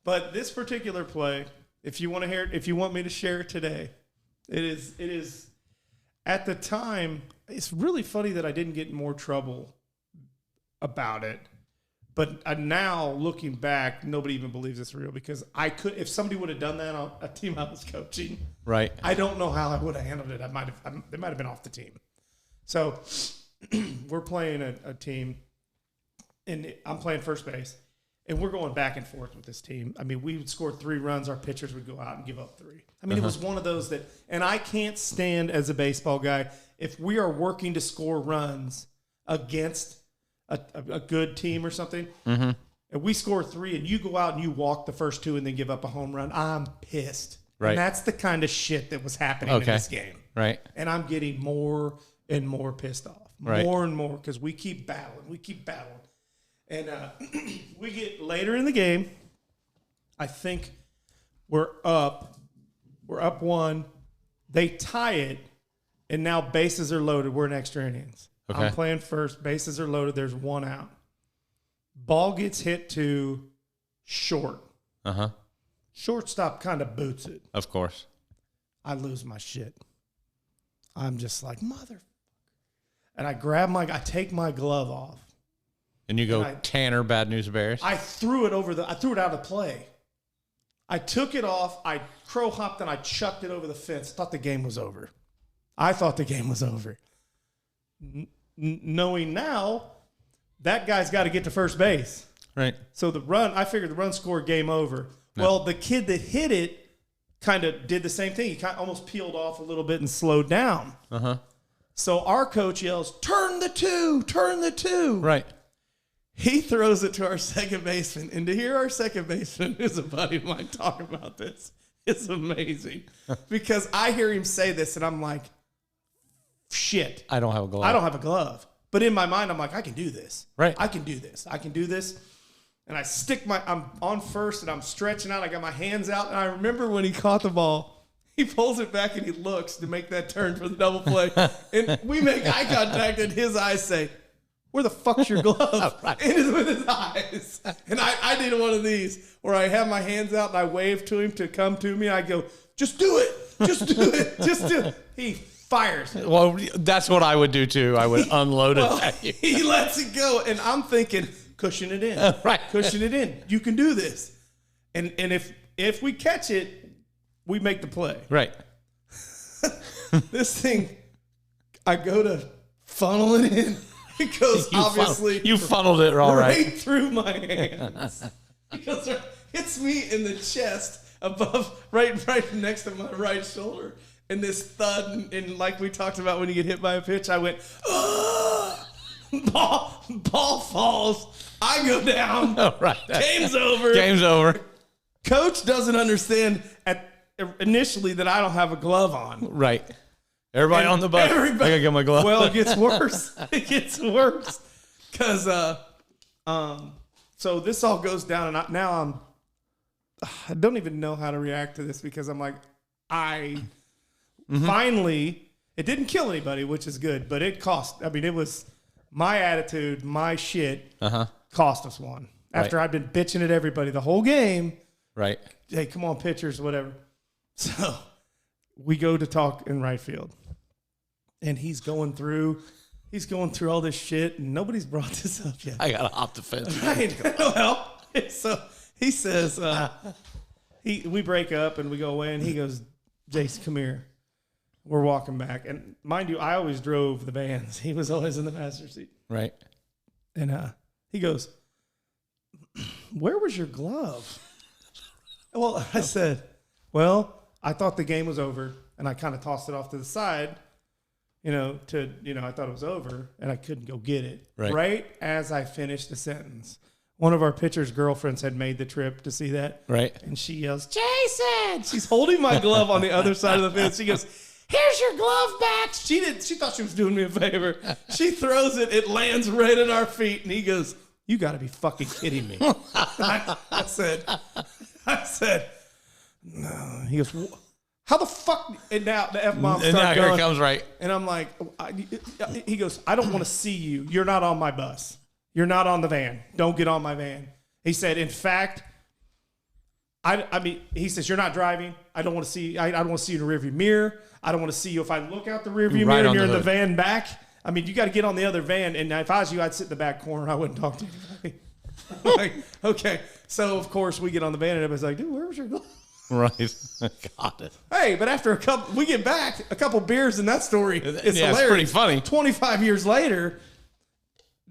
[SPEAKER 2] But this particular play, if you want to hear it, if you want me to share it today, it is at the time. It's really funny that I didn't get in more trouble about it, but now looking back, nobody even believes it's real because if somebody would have done that on a team I was coaching,
[SPEAKER 1] right? I
[SPEAKER 2] don't know how I would have handled it. They might have been off the team. So we're playing a team, and I'm playing first base, and we're going back and forth with this team. I mean, we would score 3 runs, our pitchers would go out and give up 3. I mean, it was one of those that, and I can't stand as a baseball guy if we are working to score runs against a good team or something, and we score 3 and you go out and you walk the first 2 and then give up a home run, I'm pissed. Right. And that's the kind of shit that was happening in this game.
[SPEAKER 1] Right.
[SPEAKER 2] And I'm getting more and more pissed off. More and more because we keep battling. And we get later in the game, I think we're up 1. They tie it, and now bases are loaded. We're in extra innings. Okay. I'm playing first. Bases are loaded. There's 1 out. Ball gets hit to short. Shortstop kind of boots it.
[SPEAKER 1] Of course.
[SPEAKER 2] I lose my shit. I'm just like, motherfucker. And I take my glove off.
[SPEAKER 1] And you go, Tanner, Bad News Bears.
[SPEAKER 2] I threw it out of the play. I took it off. I crow hopped and I chucked it over the fence. Thought the game was over. Knowing now, that guy's got to get to first base.
[SPEAKER 1] Right.
[SPEAKER 2] So I figured the run scored, game over. No. Well, the kid that hit it kind of did the same thing. He kind of almost peeled off a little bit and slowed down. So our coach yells, turn the 2.
[SPEAKER 1] Right.
[SPEAKER 2] He throws it to our second baseman. And to hear our second baseman, who's a buddy of mine, talk about this, it's amazing. Because I hear him say this, and I'm like, shit.
[SPEAKER 1] I don't have a glove.
[SPEAKER 2] But in my mind, I'm like, I can do this.
[SPEAKER 1] Right.
[SPEAKER 2] I can do this. And I'm on first, and I'm stretching out. I got my hands out. And I remember when he caught the ball, he pulls it back, and he looks to make that turn for the double play. And we make eye contact, and his eyes say, where the fuck's your glove? And it's with his eyes. And I did one of these where I have my hands out, and I wave to him to come to me. I go, Just do it. Just do it. Just do it. He fires it.
[SPEAKER 1] Well, that's what I would do too. I would unload it at you.
[SPEAKER 2] He lets it go, and I'm thinking, cushion it in.
[SPEAKER 1] Right.
[SPEAKER 2] Cushion it in. You can do this. And if we catch it, we make the play.
[SPEAKER 1] Right.
[SPEAKER 2] This thing, I go to funnel it in. It goes
[SPEAKER 1] You funneled it all right.
[SPEAKER 2] through my hands. It goes right, hits me in the chest above, right next to my right shoulder. And this thud, and like we talked about when you get hit by a pitch, I went, ball falls. I go down.
[SPEAKER 1] Oh, right.
[SPEAKER 2] Game's over.
[SPEAKER 1] Game's over.
[SPEAKER 2] Coach doesn't understand initially that I don't have a glove on.
[SPEAKER 1] Right. Everybody on the bus. I gotta get my glove.
[SPEAKER 2] Well, it gets worse. It gets worse. Because, so this all goes down, and I don't even know how to react to this because I'm like, finally, it didn't kill anybody, which is good, but it cost. I mean, it was my attitude, my shit cost us one. After I'd been bitching at everybody the whole game.
[SPEAKER 1] Right.
[SPEAKER 2] Hey, come on, pitchers, whatever. So we go to talk in right field. And he's going through all this shit, and nobody's brought this up yet.
[SPEAKER 1] I gotta hop the fence.
[SPEAKER 2] Right. Well, so he says, we break up and we go away, and he goes, Jace, come here. We're walking back. And mind you, I always drove the vans. He was always in the passenger seat.
[SPEAKER 1] Right.
[SPEAKER 2] And he goes, where was your glove? Well, I said, well, I thought the game was over, and I kind of tossed it off to the side, I thought it was over, and I couldn't go get it. Right as I finished the sentence, one of our pitcher's girlfriends had made the trip to see that. Right. And she yells, Jason! She's holding my glove on the other side of the fence. She goes, here's your glove back. She thought she was doing me a favor. She throws it. It lands right at our feet, and he goes, you got to be fucking kidding me. I said, no. He goes, how the fuck? And now the F-bomb starts going.
[SPEAKER 1] Here it comes, right.
[SPEAKER 2] And I'm like, he goes, I don't want to see you. You're not on my bus. You're not on the van. Don't get on my van. He said, in fact, he says, you're not driving. I don't want to see. I don't want to see you in the rearview mirror. I don't want to see you if I look out the rearview mirror and you're in the van back. I mean, you got to get on the other van. And if I was you, I'd sit in the back corner. I wouldn't talk to anybody. I'm like, okay. So, of course, we get on the van and everybody's like, dude, where was your glove?
[SPEAKER 1] Right. Got it.
[SPEAKER 2] Hey, but after we get back, a couple beers in that story, it's hilarious.
[SPEAKER 1] It's pretty funny.
[SPEAKER 2] 25 years later,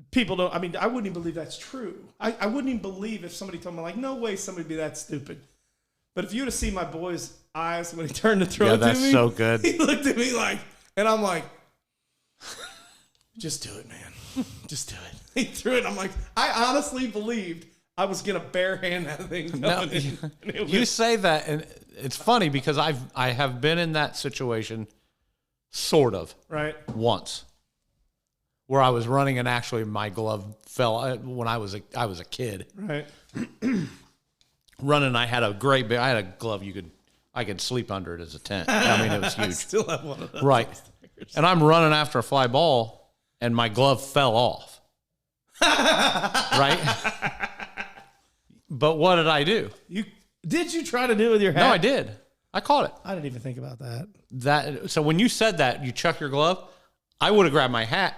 [SPEAKER 2] people don't, I wouldn't even believe that's true. I wouldn't even believe if somebody told me, like, no way somebody'd be that stupid. But if you would have seen my boy's eyes when he turned to throw it to me.
[SPEAKER 1] That's so good.
[SPEAKER 2] He looked at me like, and I'm like, just do it, man. Just do it. He threw it. I'm like, I honestly believed I was going to barehand that thing.
[SPEAKER 1] You say that, and it's funny because I have been in that situation, sort of,
[SPEAKER 2] right,
[SPEAKER 1] once, where I was running and actually my glove fell when I was a kid,
[SPEAKER 2] right,
[SPEAKER 1] running. I had a glove I could sleep under it as a tent. I mean, it was huge.
[SPEAKER 2] I still have one of those.
[SPEAKER 1] Right, and I'm running after a fly ball, and my glove fell off. Right. But what did I do?
[SPEAKER 2] Did you try to do it with your hat?
[SPEAKER 1] No, I did. I caught it.
[SPEAKER 2] I didn't even think about that.
[SPEAKER 1] So when you said that, you chuck your glove, I would have grabbed my hat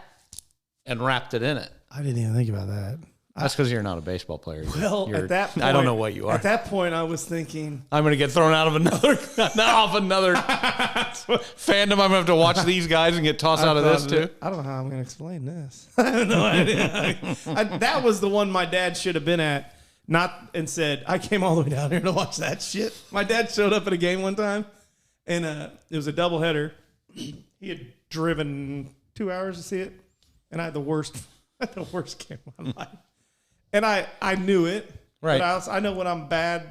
[SPEAKER 1] and wrapped it in it.
[SPEAKER 2] I didn't even think about that.
[SPEAKER 1] That's because you're not a baseball player.
[SPEAKER 2] Well, at that point,
[SPEAKER 1] I don't know what you are.
[SPEAKER 2] At that point, I was thinking,
[SPEAKER 1] I'm going to get thrown out of another fandom. I'm going to have to watch these guys and get tossed out of this too.
[SPEAKER 2] I don't know how I'm going to explain this. I have no idea. That was the one my dad should have been at. And said, I came all the way down here to watch that shit. My dad showed up at a game one time, and it was a doubleheader. He had driven 2 hours to see it, and I had the worst game of my life. And I knew it.
[SPEAKER 1] Right.
[SPEAKER 2] But I know when I'm bad,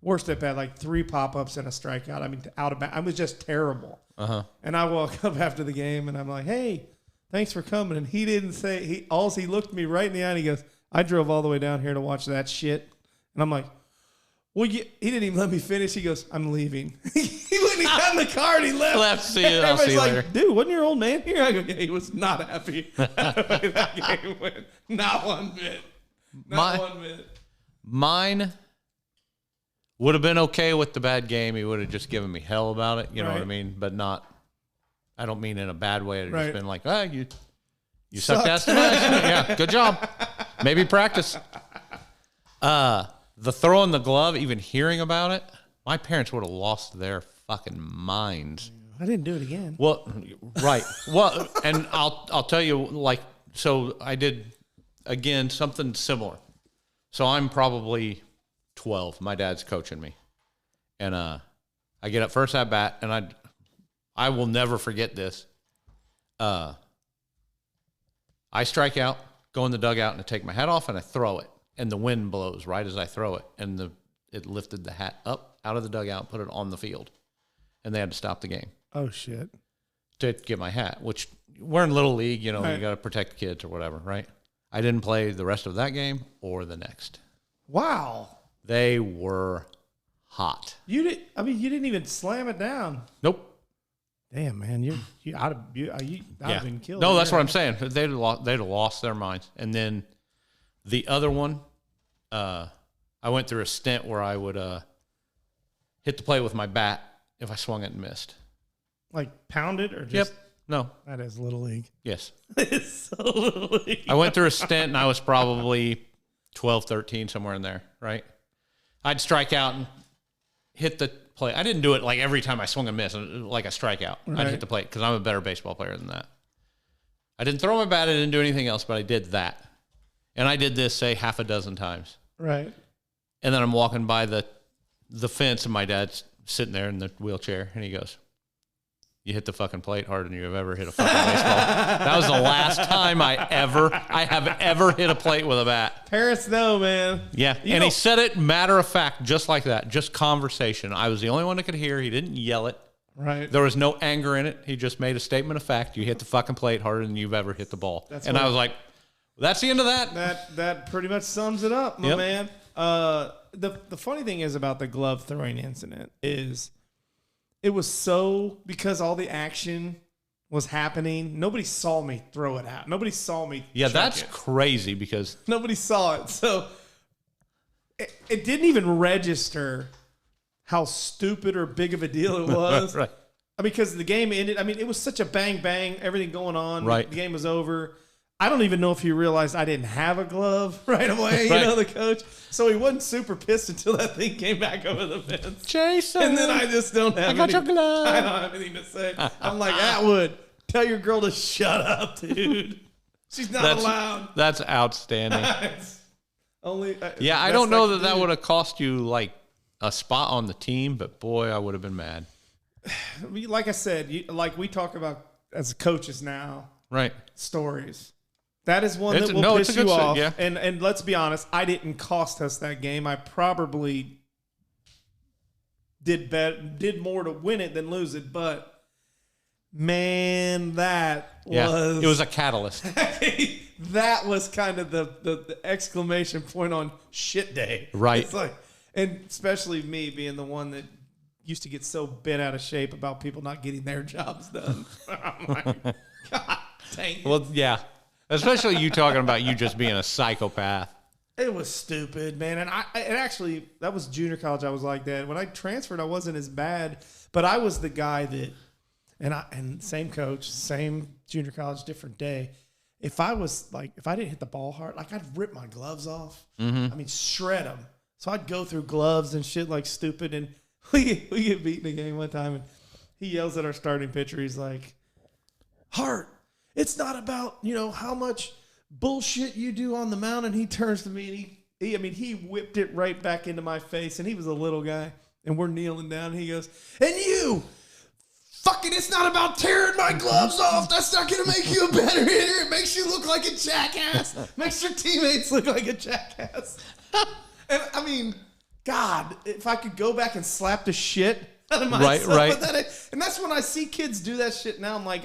[SPEAKER 2] worst at bad, like 3 pop-ups and a strikeout. I mean, out of bad. I was just terrible. Uh-huh. And I walk up after the game, and I'm like, hey, thanks for coming. And he didn't say, he looked at me right in the eye, and he goes, I drove all the way down here to watch that shit. And I'm like, well, he didn't even let me finish. He goes, I'm leaving. He went and got in the car and he left.
[SPEAKER 1] See you. I'll see you later.
[SPEAKER 2] Dude, wasn't your old man here? I go, yeah, he was not happy. That game went. Not one bit. Not one bit.
[SPEAKER 1] Mine would have been okay with the bad game. He would have just given me hell about it. You know what I mean? But not. I don't mean in a bad way. It's just been like, you sucked ass tonight. Yeah, good job. Maybe practice. The throwing the glove, even hearing about it, my parents would have lost their fucking minds.
[SPEAKER 2] I didn't do it again.
[SPEAKER 1] Well, right. Well, and I'll tell you, like, so I did again something similar. So I'm probably 12. My dad's coaching me, and I get up first at bat, and I will never forget this. I strike out, go in the dugout, and I take my hat off, and I throw it. And the wind blows right as I throw it. And it lifted the hat up out of the dugout and put it on the field. And they had to stop the game.
[SPEAKER 2] Oh, shit.
[SPEAKER 1] To get my hat, which we're in Little League, you got to protect kids or whatever, right? I didn't play the rest of that game or the next.
[SPEAKER 2] Wow.
[SPEAKER 1] They were hot.
[SPEAKER 2] You didn't even slam it down.
[SPEAKER 1] Nope.
[SPEAKER 2] Damn, man, I'd have been killed.
[SPEAKER 1] No, that's what I'm saying. They'd have lost their minds. And then the other one, I went through a stint where I would hit the plate with my bat if I swung it and missed.
[SPEAKER 2] Like pounded or just?
[SPEAKER 1] Yep. No.
[SPEAKER 2] That is Little League.
[SPEAKER 1] Yes.
[SPEAKER 2] It's so Little League.
[SPEAKER 1] I went through a stint and I was probably 12, 13, somewhere in there, right? I'd strike out and hit the plate. I didn't do it like every time I swung and missed, like a strikeout.
[SPEAKER 2] Right.
[SPEAKER 1] I'd hit the plate because I'm a better baseball player than that. I didn't throw my bat. I didn't do anything else, but I did that. And I did this, say, half a dozen times.
[SPEAKER 2] Right.
[SPEAKER 1] And then I'm walking by the fence, and my dad's sitting there in the wheelchair, and he goes, "You hit the fucking plate harder than you have ever hit a fucking baseball." That was the last time I have ever hit a plate with a bat.
[SPEAKER 2] Parents know, man.
[SPEAKER 1] Yeah, and he said it matter of fact, just like that, just conversation. I was the only one that could hear. He didn't yell it.
[SPEAKER 2] Right.
[SPEAKER 1] There was no anger in it. He just made a statement of fact. You hit the fucking plate harder than you've ever hit the ball. I was like, that's the end of that.
[SPEAKER 2] That pretty much sums it up, my man. The funny thing is about the glove throwing incident is it was so, because all the action was happening, nobody saw me throw it out. Nobody saw me.
[SPEAKER 1] Yeah, that's crazy because
[SPEAKER 2] nobody saw it. So it didn't even register how stupid or big of a deal it was.
[SPEAKER 1] Right.
[SPEAKER 2] Because the game ended. I mean, it was such a bang, bang, everything going on.
[SPEAKER 1] Right.
[SPEAKER 2] The game was over. I don't even know if he realized I didn't have a glove right away,
[SPEAKER 1] right.
[SPEAKER 2] the coach. So he wasn't super pissed until that thing came back over the fence.
[SPEAKER 1] Jason.
[SPEAKER 2] And then I just don't have
[SPEAKER 1] I got your glove.
[SPEAKER 2] I don't have anything to say. I'm like, Atwood, tell your girl to shut up, dude. She's not allowed.
[SPEAKER 1] That's outstanding.
[SPEAKER 2] Only.
[SPEAKER 1] I don't know that would have cost you like a spot on the team, but boy, I would have been mad.
[SPEAKER 2] Like I said, like we talk about as coaches now.
[SPEAKER 1] Right.
[SPEAKER 2] Stories. That is one that will piss you off.
[SPEAKER 1] Yeah.
[SPEAKER 2] And let's be honest, I didn't cost us that game. I probably did more to win it than lose it, but man, that was...
[SPEAKER 1] It was a catalyst.
[SPEAKER 2] That was kind of the exclamation point on shit day.
[SPEAKER 1] Right.
[SPEAKER 2] It's like, and especially me being the one that used to get so bent out of shape about people not getting their jobs done. I'm like, God dang it.
[SPEAKER 1] Well, yeah. Especially you talking about you just being a psychopath.
[SPEAKER 2] It was stupid, man. And actually, that was junior college. I was like that. When I transferred, I wasn't as bad, but I was the guy that, and same coach, same junior college, different day. If I didn't hit the ball hard, like I'd rip my gloves off. Mm-hmm. I mean, shred them. So I'd go through gloves and shit like stupid. And we get beat in a game one time, and he yells at our starting pitcher. He's like, "Hart, it's not about, how much bullshit you do on the mound." And he turns to me and he whipped it right back into my face. And he was a little guy, and we're kneeling down. And he goes, "And you, fucking, it's not about tearing my gloves off. That's not going to make you a better hitter. It makes you look like a jackass. Makes your teammates look like a jackass." And I mean, God, if I could go back and slap the shit out of myself.
[SPEAKER 1] Right.
[SPEAKER 2] And that's when I see kids do that shit now. I'm like,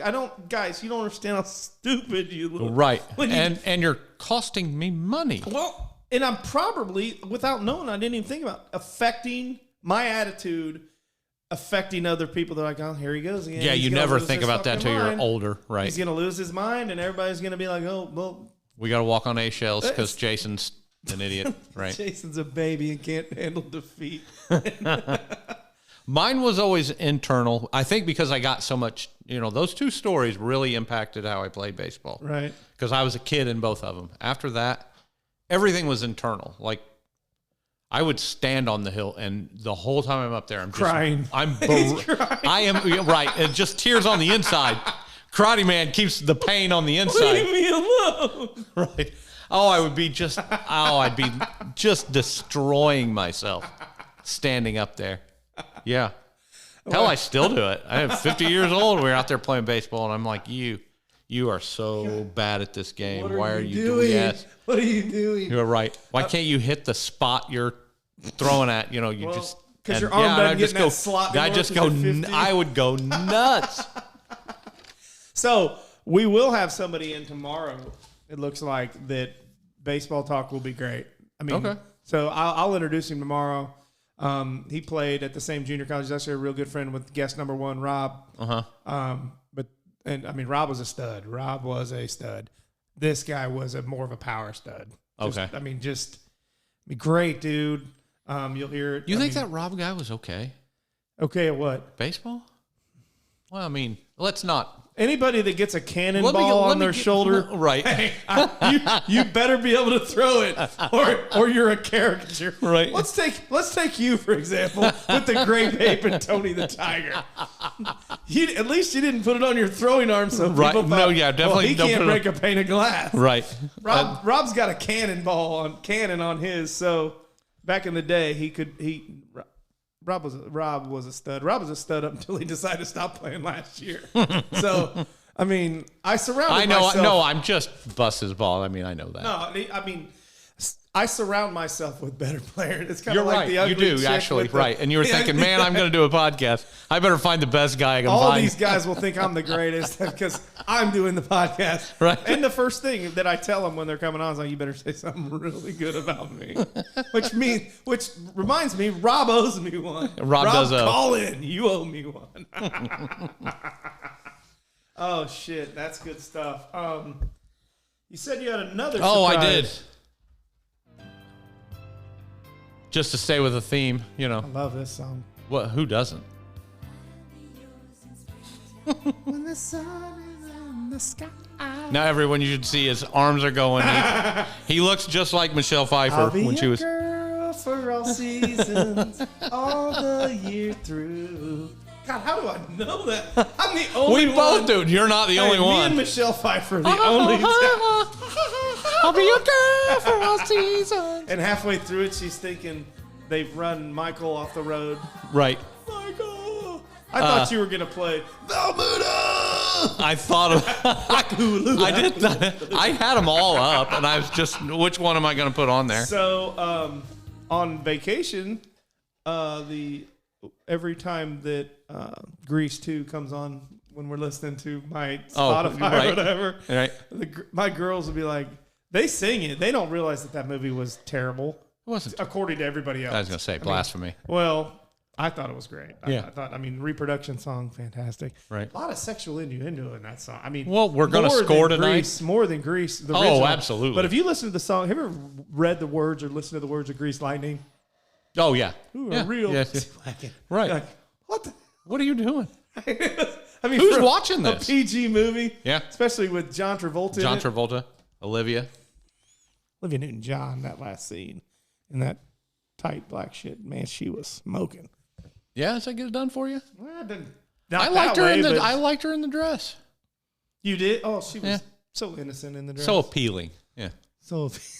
[SPEAKER 2] guys, you don't understand how stupid you look.
[SPEAKER 1] Right. And you're costing me money.
[SPEAKER 2] Well, and I'm probably, without knowing, I didn't even think about affecting my attitude, affecting other people. They're like, "Oh, here he goes again."
[SPEAKER 1] Yeah,
[SPEAKER 2] He's
[SPEAKER 1] you
[SPEAKER 2] gonna
[SPEAKER 1] never
[SPEAKER 2] lose
[SPEAKER 1] think
[SPEAKER 2] his
[SPEAKER 1] about that
[SPEAKER 2] fucking
[SPEAKER 1] until you're
[SPEAKER 2] mind.
[SPEAKER 1] older. Right.
[SPEAKER 2] He's going to lose his mind, and everybody's going to be like, "Oh, well."
[SPEAKER 1] We got to walk on eggshells because Jason's an idiot, right?
[SPEAKER 2] Jason's a baby and can't handle defeat.
[SPEAKER 1] Mine was always internal. I think because I got so much, those two stories really impacted how I played baseball.
[SPEAKER 2] Right.
[SPEAKER 1] Because I was a kid in both of them. After that, everything was internal. Like, I would stand on the hill, and the whole time I'm up there, I'm just
[SPEAKER 2] crying.
[SPEAKER 1] crying. I am right. It's just tears on the inside. Karate Man keeps the pain on the inside.
[SPEAKER 2] Leave me alone.
[SPEAKER 1] Right. Oh, I'd be just destroying myself standing up there. Yeah. Hell, I still do it. I am 50 years old. We're out there playing baseball, and I'm like, you are so bad at this game. Why are you doing this?
[SPEAKER 2] What are you doing?
[SPEAKER 1] You're right. Why can't you hit the spot you're throwing at? Just
[SPEAKER 2] because your arm doesn't get in that slot.
[SPEAKER 1] I would go nuts.
[SPEAKER 2] So we will have somebody in tomorrow. It looks like that. Baseball talk will be great. I mean,
[SPEAKER 1] okay.
[SPEAKER 2] So I'll introduce him tomorrow. He played at the same junior college. He's actually a real good friend with guest number 1, Rob. Rob was a stud. This guy was more of a power stud. Great dude. You'll hear it.
[SPEAKER 1] You think that Rob guy was okay?
[SPEAKER 2] Okay at what?
[SPEAKER 1] Baseball? Well, let's not.
[SPEAKER 2] Anybody that gets a cannonball on their shoulder,
[SPEAKER 1] right?
[SPEAKER 2] Hey, you better be able to throw it, or you're a caricature,
[SPEAKER 1] right?
[SPEAKER 2] Let's take you for example with the Great Ape and Tony the Tiger. At least you didn't put it on your throwing arm, so people thought, definitely. He can't break a pane of glass,
[SPEAKER 1] right?
[SPEAKER 2] Rob's got a cannon on his. So back in the day, Rob was a stud. Rob was a stud up until he decided to stop playing last year. So, I surrounded myself.
[SPEAKER 1] No, I'm just bust his ball. I know that.
[SPEAKER 2] No, I surround myself with better players. It's kind of like
[SPEAKER 1] right.
[SPEAKER 2] the ugly
[SPEAKER 1] You do, actually, right. And you were thinking, man, I'm going to do a podcast. I better find the best guy I can find.
[SPEAKER 2] All these guys will think I'm the greatest because I'm doing the podcast.
[SPEAKER 1] Right.
[SPEAKER 2] And the first thing that I tell them when they're coming on is like, you better say something really good about me. Which reminds me, Rob owes me one.
[SPEAKER 1] Rob does owe.
[SPEAKER 2] Call in. You owe me one. Oh, shit. That's good stuff. You said you had another surprise.
[SPEAKER 1] Oh, I did. Just to stay with the theme,
[SPEAKER 2] I love this song.
[SPEAKER 1] What? Who doesn't?
[SPEAKER 2] When the sun is in the sky.
[SPEAKER 1] Now everyone you should see his arms are going. He looks just like Michelle Pfeiffer when she was.
[SPEAKER 2] Girl for all seasons, all the year through. God, how do I know that? I'm the only one.
[SPEAKER 1] We both do. You're not the only one.
[SPEAKER 2] Me and Michelle Pfeiffer are the only two.
[SPEAKER 1] I'll be your girl for all seasons.
[SPEAKER 2] And halfway through it, she's thinking they've run Michael off the road.
[SPEAKER 1] Right.
[SPEAKER 2] Michael. I thought you were going to play Valmuda.
[SPEAKER 1] I thought of I did. I had them all up, and I was just, which one am I going to put on there?
[SPEAKER 2] So on vacation, every time that Grease 2 comes on when we're listening to my Spotify or whatever,
[SPEAKER 1] right.
[SPEAKER 2] My girls will be like, they sing it. They don't realize that movie was terrible.
[SPEAKER 1] It wasn't.
[SPEAKER 2] According to everybody else.
[SPEAKER 1] I was going to say blasphemy.
[SPEAKER 2] I thought it was great.
[SPEAKER 1] Yeah.
[SPEAKER 2] I thought, reproduction song, fantastic.
[SPEAKER 1] Right.
[SPEAKER 2] A lot of sexual innuendo in that song.
[SPEAKER 1] We're going to score tonight.
[SPEAKER 2] More than Grease. The original.
[SPEAKER 1] Oh, absolutely.
[SPEAKER 2] But if you listen to the song, have you ever read the words or listened to the words of Grease Lightning?
[SPEAKER 1] Oh, yeah.
[SPEAKER 2] Ooh, a real.
[SPEAKER 1] Yeah. Right.
[SPEAKER 2] Like, what
[SPEAKER 1] are you doing?
[SPEAKER 2] Who's
[SPEAKER 1] Who's watching this?
[SPEAKER 2] A PG movie.
[SPEAKER 1] Yeah.
[SPEAKER 2] Especially with John Travolta.
[SPEAKER 1] John Travolta, Olivia
[SPEAKER 2] Newton-John, that last scene in that tight black shit, man, she was smoking.
[SPEAKER 1] Yeah, does that get it done for you?
[SPEAKER 2] Well,
[SPEAKER 1] I liked her in the dress.
[SPEAKER 2] You did? Oh, she was so innocent in the dress.
[SPEAKER 1] So appealing. Yeah.
[SPEAKER 2] So appealing.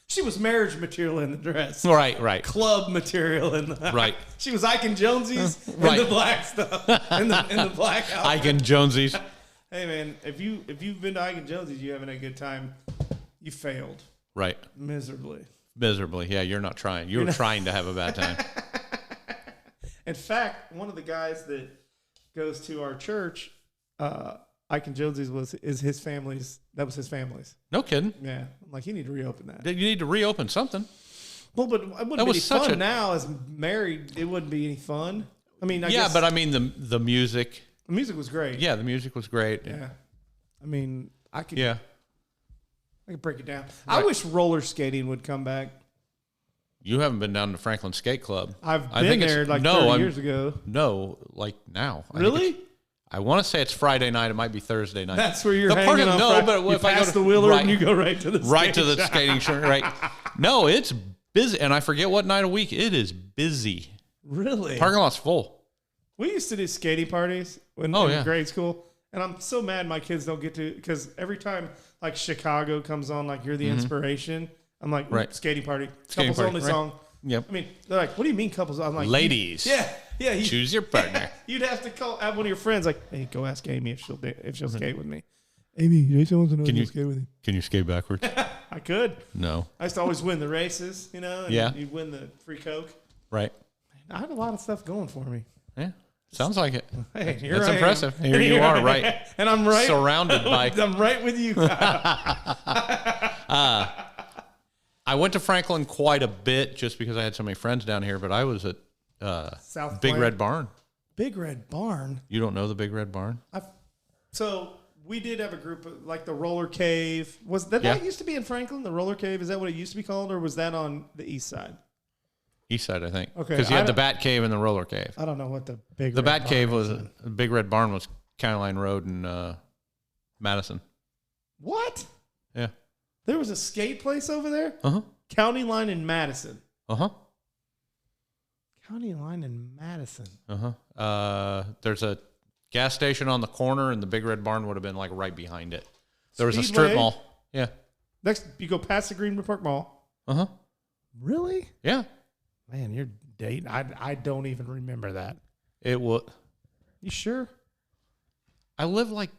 [SPEAKER 2] She was marriage material in the dress.
[SPEAKER 1] Right.
[SPEAKER 2] Club material in the
[SPEAKER 1] right.
[SPEAKER 2] She was Ike and Jonesy's in the black stuff. In the black outfit.
[SPEAKER 1] Ike and Jonesy's.
[SPEAKER 2] Hey man, if you've been to Ike and Jonesy's, you having a good time. You failed.
[SPEAKER 1] Right.
[SPEAKER 2] Miserably.
[SPEAKER 1] Yeah, you're not trying. You're trying to have a bad time.
[SPEAKER 2] In fact, one of the guys that goes to our church, Ike and Jonesy's was his family's. That was his family's.
[SPEAKER 1] No kidding.
[SPEAKER 2] Yeah, I'm like, you need to reopen that.
[SPEAKER 1] You need to reopen something.
[SPEAKER 2] Well, but it wouldn't be any fun now. As married, it wouldn't be any fun. I guess,
[SPEAKER 1] but the music.
[SPEAKER 2] The music was great.
[SPEAKER 1] Yeah, the music was great.
[SPEAKER 2] Yeah, I could.
[SPEAKER 1] Yeah.
[SPEAKER 2] I could break it down. I wish roller skating would come back.
[SPEAKER 1] You haven't been down to Franklin Skate Club.
[SPEAKER 2] I've been there like 30 years ago.
[SPEAKER 1] No, like now.
[SPEAKER 2] Really?
[SPEAKER 1] I want to say it's Friday night. It might be Thursday night.
[SPEAKER 2] That's where you're
[SPEAKER 1] the
[SPEAKER 2] hanging on.
[SPEAKER 1] No, but
[SPEAKER 2] you
[SPEAKER 1] if I go
[SPEAKER 2] pass
[SPEAKER 1] to
[SPEAKER 2] the wheeler
[SPEAKER 1] right,
[SPEAKER 2] and you go right to the
[SPEAKER 1] skating shop, right? No, it's busy, and I forget what night of week it is. Busy.
[SPEAKER 2] Really?
[SPEAKER 1] Parking lot's full.
[SPEAKER 2] We used to do skating parties in grade school, and I'm so mad my kids don't get to, because every time like Chicago comes on, like you're the inspiration. I'm like, skating party,
[SPEAKER 1] Skating
[SPEAKER 2] couples
[SPEAKER 1] party,
[SPEAKER 2] only
[SPEAKER 1] right.
[SPEAKER 2] song.
[SPEAKER 1] Yep.
[SPEAKER 2] I mean, they're like, what do you mean couples? I'm like,
[SPEAKER 1] Ladies.
[SPEAKER 2] Yeah.
[SPEAKER 1] Choose your partner.
[SPEAKER 2] You'd have to have one of your friends like, hey, go ask Amy if she'll skate with me. Amy, Jason wants to know if you skate with you.
[SPEAKER 1] Can you skate backwards?
[SPEAKER 2] I could.
[SPEAKER 1] No.
[SPEAKER 2] I used to always win the races, and you'd win the free Coke.
[SPEAKER 1] Right.
[SPEAKER 2] I had a lot of stuff going for me.
[SPEAKER 1] Yeah. Sounds like it.
[SPEAKER 2] Hey,
[SPEAKER 1] That's impressive. Here you are, right?
[SPEAKER 2] And I'm right.
[SPEAKER 1] Surrounded by.
[SPEAKER 2] I'm right with you, Kyle.
[SPEAKER 1] I went to Franklin quite a bit just because I had so many friends down here, but I was at
[SPEAKER 2] South
[SPEAKER 1] Big
[SPEAKER 2] Plant.
[SPEAKER 1] Red Barn.
[SPEAKER 2] Big Red Barn.
[SPEAKER 1] You don't know the Big Red Barn?
[SPEAKER 2] So we did have a group of, like the Roller Cave. Was that used to be in Franklin? The Roller Cave, is that what it used to be called, or was that on the east side?
[SPEAKER 1] East side, I think.
[SPEAKER 2] Okay,
[SPEAKER 1] Because you had the Bat Cave and the Roller Cave.
[SPEAKER 2] I don't know what the Big
[SPEAKER 1] The
[SPEAKER 2] Red
[SPEAKER 1] Bat Cave
[SPEAKER 2] Barn
[SPEAKER 1] was the Big Red Barn was County Line Road in Madison.
[SPEAKER 2] What?
[SPEAKER 1] Yeah.
[SPEAKER 2] There was a skate place over there?
[SPEAKER 1] Uh-huh.
[SPEAKER 2] County Line in Madison.
[SPEAKER 1] Uh-huh.
[SPEAKER 2] County Line in Madison.
[SPEAKER 1] Uh-huh. There's a gas station on the corner, and the Big Red Barn would have been like right behind it. There was a strip mall. Yeah.
[SPEAKER 2] Next, you go past the Greenwood Park Mall.
[SPEAKER 1] Uh-huh.
[SPEAKER 2] Really?
[SPEAKER 1] Yeah.
[SPEAKER 2] Man, you're dating. I don't even remember that.
[SPEAKER 1] It was.
[SPEAKER 2] You sure?
[SPEAKER 1] I live like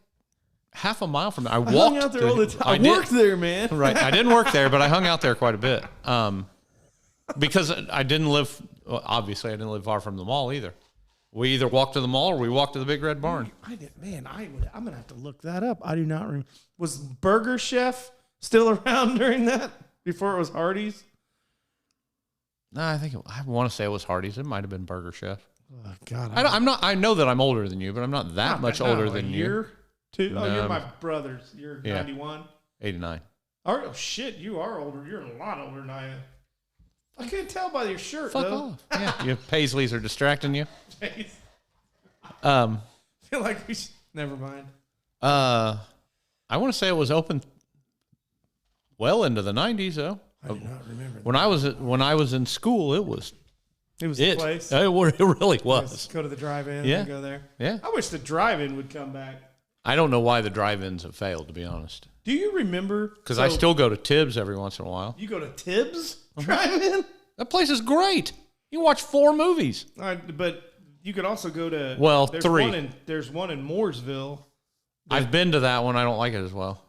[SPEAKER 1] half a mile from there. I
[SPEAKER 2] hung
[SPEAKER 1] walked
[SPEAKER 2] out there all the time. I
[SPEAKER 1] did.
[SPEAKER 2] worked there, man.
[SPEAKER 1] Right. I didn't work there, but I hung out there quite a bit. Because I didn't live, well, obviously I didn't live far from the mall either. We either walked to the mall or we walked to the Big Red Barn.
[SPEAKER 2] I'm going to have to look that up. I do not remember. Was Burger Chef still around during that? Before it was Hardee's?
[SPEAKER 1] No, I want to say it was Hardee's. It might have been Burger Chef.
[SPEAKER 2] Oh, God.
[SPEAKER 1] I'm not, I know that I'm older than you, but I'm not that much older than you.
[SPEAKER 2] Year? Two? Oh,
[SPEAKER 1] No.
[SPEAKER 2] you're my brothers. You're 91?
[SPEAKER 1] 89.
[SPEAKER 2] Oh, shit. You are older. You're a lot older than I am. I can't tell by your shirt,
[SPEAKER 1] Fuck
[SPEAKER 2] though.
[SPEAKER 1] off. Yeah. Your Paisleys are distracting you.
[SPEAKER 2] I feel like we should. Never mind.
[SPEAKER 1] I want to say it was open well into the 90s, though.
[SPEAKER 2] I do not remember.
[SPEAKER 1] When I was in school, it was
[SPEAKER 2] the place.
[SPEAKER 1] It really was.
[SPEAKER 2] Just go to the drive-in
[SPEAKER 1] Yeah.
[SPEAKER 2] and go there.
[SPEAKER 1] Yeah.
[SPEAKER 2] I wish the drive-in would come back.
[SPEAKER 1] I don't know why the drive-ins have failed, to be honest.
[SPEAKER 2] Do you remember?
[SPEAKER 1] Because I still go to Tibbs every once in a while.
[SPEAKER 2] You go to Tibbs drive-in?
[SPEAKER 1] That place is great. You watch 4 movies.
[SPEAKER 2] But you could also go to...
[SPEAKER 1] Well,
[SPEAKER 2] there's
[SPEAKER 1] 3.
[SPEAKER 2] There's one in Mooresville.
[SPEAKER 1] I've been to that one. I don't like it as well.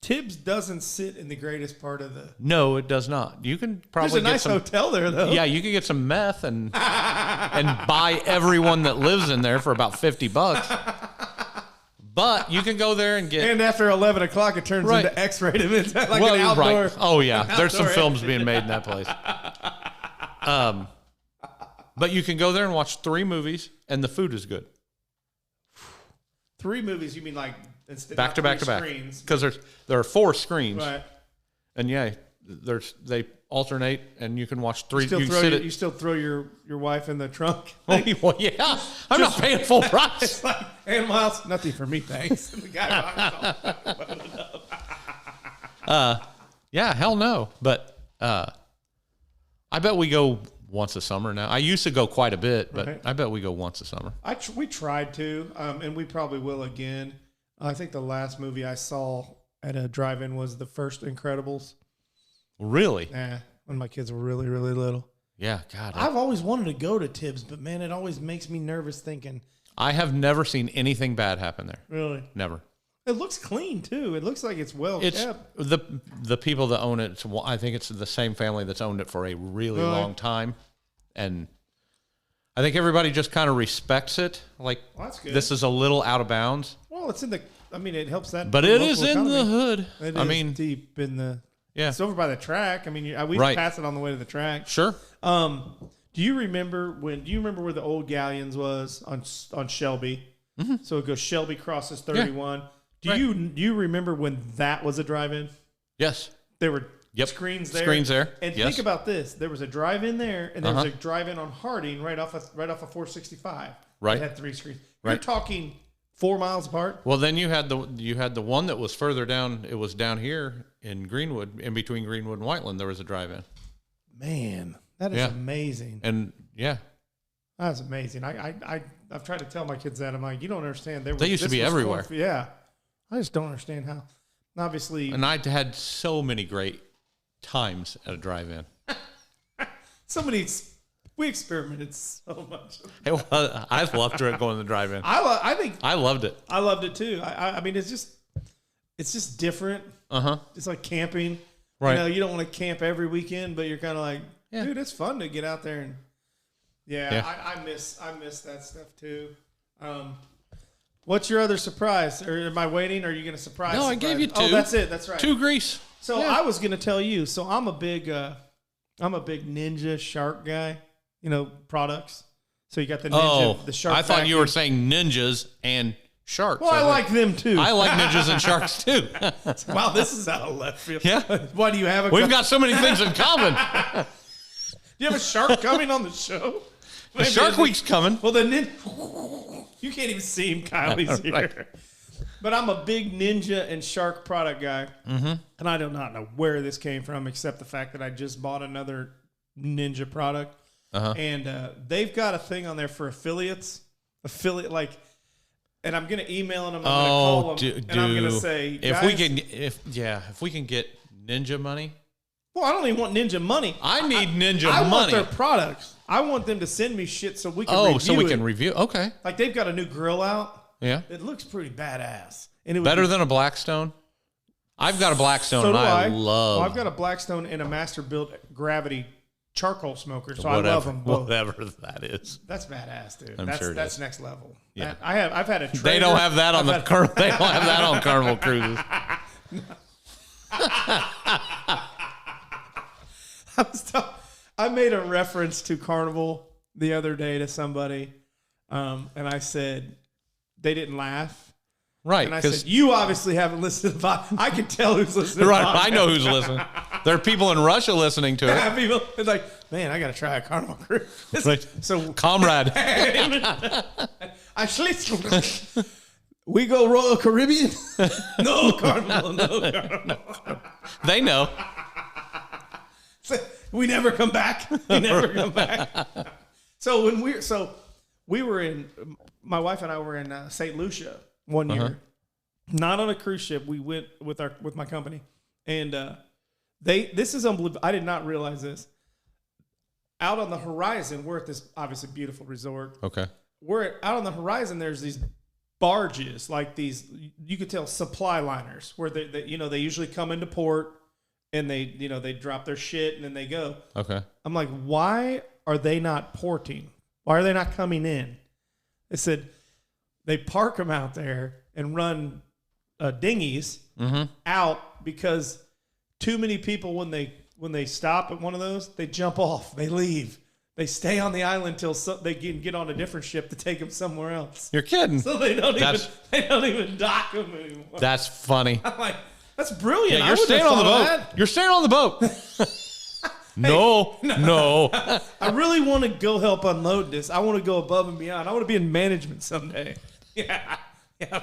[SPEAKER 2] Tibbs doesn't sit in the greatest part of the...
[SPEAKER 1] No, it does not. You can probably
[SPEAKER 2] There's a nice hotel there, though.
[SPEAKER 1] Yeah, you can get some meth and buy everyone that lives in there for about $50. But you can go there and get...
[SPEAKER 2] And after 11 o'clock, it turns into X-rated. It's like an outdoor...
[SPEAKER 1] Right. Oh, yeah. There's some
[SPEAKER 2] outdoor
[SPEAKER 1] films being made in that place. But you can go there and watch 3 movies, and the food is good.
[SPEAKER 2] 3 movies, you mean like...
[SPEAKER 1] Back to back to back. Because there are 4 screens.
[SPEAKER 2] Right.
[SPEAKER 1] And yeah, they alternate, and you can watch 3.
[SPEAKER 2] You still throw your wife in the trunk?
[SPEAKER 1] Well, yeah. I'm not paying full price.
[SPEAKER 2] And Miles, nothing for me, thanks. The guy
[SPEAKER 1] Yeah, hell no. But I bet we go once a summer now. I used to go quite a bit, but
[SPEAKER 2] Right.
[SPEAKER 1] I bet we go once a summer.
[SPEAKER 2] We tried to, and we probably will again. I think the last movie I saw at a drive-in was the first Incredibles.
[SPEAKER 1] Really?
[SPEAKER 2] When my kids were really, really little.
[SPEAKER 1] Yeah, God.
[SPEAKER 2] I've always wanted to go to Tibbs, but man, it always makes me nervous thinking.
[SPEAKER 1] I have never seen anything bad happen there.
[SPEAKER 2] Really?
[SPEAKER 1] Never.
[SPEAKER 2] It looks clean too. It looks like it's well kept.
[SPEAKER 1] The people that own it. I think it's the same family that's owned it for a really long time, and I think everybody just kind of respects it. Like,
[SPEAKER 2] that's good.
[SPEAKER 1] This is a little out of bounds.
[SPEAKER 2] Well, it's in the. I mean, it helps that.
[SPEAKER 1] But it is in
[SPEAKER 2] economy.
[SPEAKER 1] the hood.
[SPEAKER 2] It
[SPEAKER 1] I
[SPEAKER 2] is
[SPEAKER 1] mean,
[SPEAKER 2] deep in the.
[SPEAKER 1] Yeah.
[SPEAKER 2] It's over by the track. I mean, we pass it on the way to the track.
[SPEAKER 1] Sure.
[SPEAKER 2] Do you remember where the old Galleons was on Shelby? Mm-hmm. So it goes Shelby crosses 31.
[SPEAKER 1] Yeah.
[SPEAKER 2] Do you remember when that was a drive-in?
[SPEAKER 1] Yes.
[SPEAKER 2] There were
[SPEAKER 1] Yep.
[SPEAKER 2] screens there.
[SPEAKER 1] Screens there.
[SPEAKER 2] And
[SPEAKER 1] Yes.
[SPEAKER 2] think about this. There was a drive-in there, and there was a drive-in on Harding right off of 465.
[SPEAKER 1] Right.
[SPEAKER 2] It had 3 screens.
[SPEAKER 1] Right.
[SPEAKER 2] You're talking 4 miles apart.
[SPEAKER 1] Well, then you had the one that was further down. It was down here in Greenwood, in between Greenwood and Whiteland. There was a drive-in.
[SPEAKER 2] Man, that is amazing.
[SPEAKER 1] And yeah,
[SPEAKER 2] That's amazing. I've tried to tell my kids that. I'm like, you don't understand.
[SPEAKER 1] They used to be everywhere.
[SPEAKER 2] Yeah. I just don't understand how. Obviously.
[SPEAKER 1] and I had so many great times at a drive-in.
[SPEAKER 2] We experimented so much.
[SPEAKER 1] I loved going to the drive-in.
[SPEAKER 2] I think
[SPEAKER 1] I loved it.
[SPEAKER 2] I loved it too. I mean, it's just different. It's like camping.
[SPEAKER 1] Right.
[SPEAKER 2] You know, you don't want to camp every weekend, but you're kind of like,
[SPEAKER 1] Yeah.
[SPEAKER 2] dude, it's fun to get out there and. I miss that stuff too. What's your other surprise? Or am I waiting? Or are you going to surprise?
[SPEAKER 1] No, I gave you 2.
[SPEAKER 2] Oh, that's it. That's right.
[SPEAKER 1] 2 grease.
[SPEAKER 2] So I was going to tell you. So I'm a big Ninja Shark guy. You know, products. So you got the Ninja, the Shark.
[SPEAKER 1] I thought
[SPEAKER 2] vacuum.
[SPEAKER 1] you were saying ninjas and sharks.
[SPEAKER 2] Well, I like them too.
[SPEAKER 1] I like ninjas and sharks too.
[SPEAKER 2] Wow, this is out of left field.
[SPEAKER 1] Yeah.
[SPEAKER 2] Why do you have a?
[SPEAKER 1] We've got so many things in common.
[SPEAKER 2] Do you have a shark coming on the show?
[SPEAKER 1] The Shark Week's coming.
[SPEAKER 2] Well, you can't even see him, Kyle. He's here.
[SPEAKER 1] Right.
[SPEAKER 2] But I'm a big Ninja and Shark product guy. And I do not know where this came from, except the fact that I just bought another Ninja product. And they've got a thing on there for affiliates. And I'm going to email them. I'm going to call them. And I'm going to say,
[SPEAKER 1] if
[SPEAKER 2] guys,
[SPEAKER 1] we can get Ninja money.
[SPEAKER 2] Well, I don't even want Ninja money.
[SPEAKER 1] I need Ninja
[SPEAKER 2] I
[SPEAKER 1] money.
[SPEAKER 2] want their products. I want them to send me shit so we can review it.
[SPEAKER 1] Okay.
[SPEAKER 2] Like they've got a new grill out.
[SPEAKER 1] Yeah.
[SPEAKER 2] It looks pretty badass. And it would
[SPEAKER 1] Better than a Blackstone? I've got a Blackstone
[SPEAKER 2] So
[SPEAKER 1] and
[SPEAKER 2] do
[SPEAKER 1] I
[SPEAKER 2] I.
[SPEAKER 1] love.
[SPEAKER 2] Well, I've got a Blackstone and a Master Built Gravity charcoal smoker, so I
[SPEAKER 1] whatever,
[SPEAKER 2] love them both.
[SPEAKER 1] Whatever that is.
[SPEAKER 2] That's badass, dude.
[SPEAKER 1] I'm sure it
[SPEAKER 2] that's
[SPEAKER 1] is.
[SPEAKER 2] next level.
[SPEAKER 1] Yeah.
[SPEAKER 2] I've had a Traeger.
[SPEAKER 1] They don't have that on They don't have that on Carnival Cruises.
[SPEAKER 2] I made a reference to Carnival the other day to somebody, and I said they didn't laugh.
[SPEAKER 1] Right.
[SPEAKER 2] And I said, you obviously haven't listened to the podcast. I can tell who's listening.
[SPEAKER 1] Right.
[SPEAKER 2] To the
[SPEAKER 1] I know who's listening. There are people in Russia listening to it.
[SPEAKER 2] People, it's like, man, I got to try a Carnival Cruise.
[SPEAKER 1] Right.
[SPEAKER 2] So,
[SPEAKER 1] Comrade.
[SPEAKER 2] we go Royal Caribbean? No, Carnival. No, Carnival.
[SPEAKER 1] They know.
[SPEAKER 2] We never come back. We never come back. So we were in, my wife and I were in St. Lucia one year, not on a cruise ship. We went with my company, and this is unbelievable. I did not realize this. Out on the horizon, we're at this obviously beautiful resort.
[SPEAKER 1] Okay.
[SPEAKER 2] Out on the horizon. There's these barges, like these, you could tell, supply liners, where they usually come into port and they drop their shit and then they go.
[SPEAKER 1] Okay.
[SPEAKER 2] I'm like, why are they not porting? Why are they not coming in? They said they park them out there and run dinghies out because too many people, when they stop at one of those, they jump off, they leave. They stay on the island till they can get on a different ship to take them somewhere else.
[SPEAKER 1] You're kidding.
[SPEAKER 2] So they don't even dock them anymore.
[SPEAKER 1] That's funny.
[SPEAKER 2] I'm like, that's brilliant.
[SPEAKER 1] Yeah, you're staying on the boat.
[SPEAKER 2] That.
[SPEAKER 1] You're staying on the boat. No.
[SPEAKER 2] I really want to go help unload this. I want to go above and beyond. I want to be in management someday. Yeah.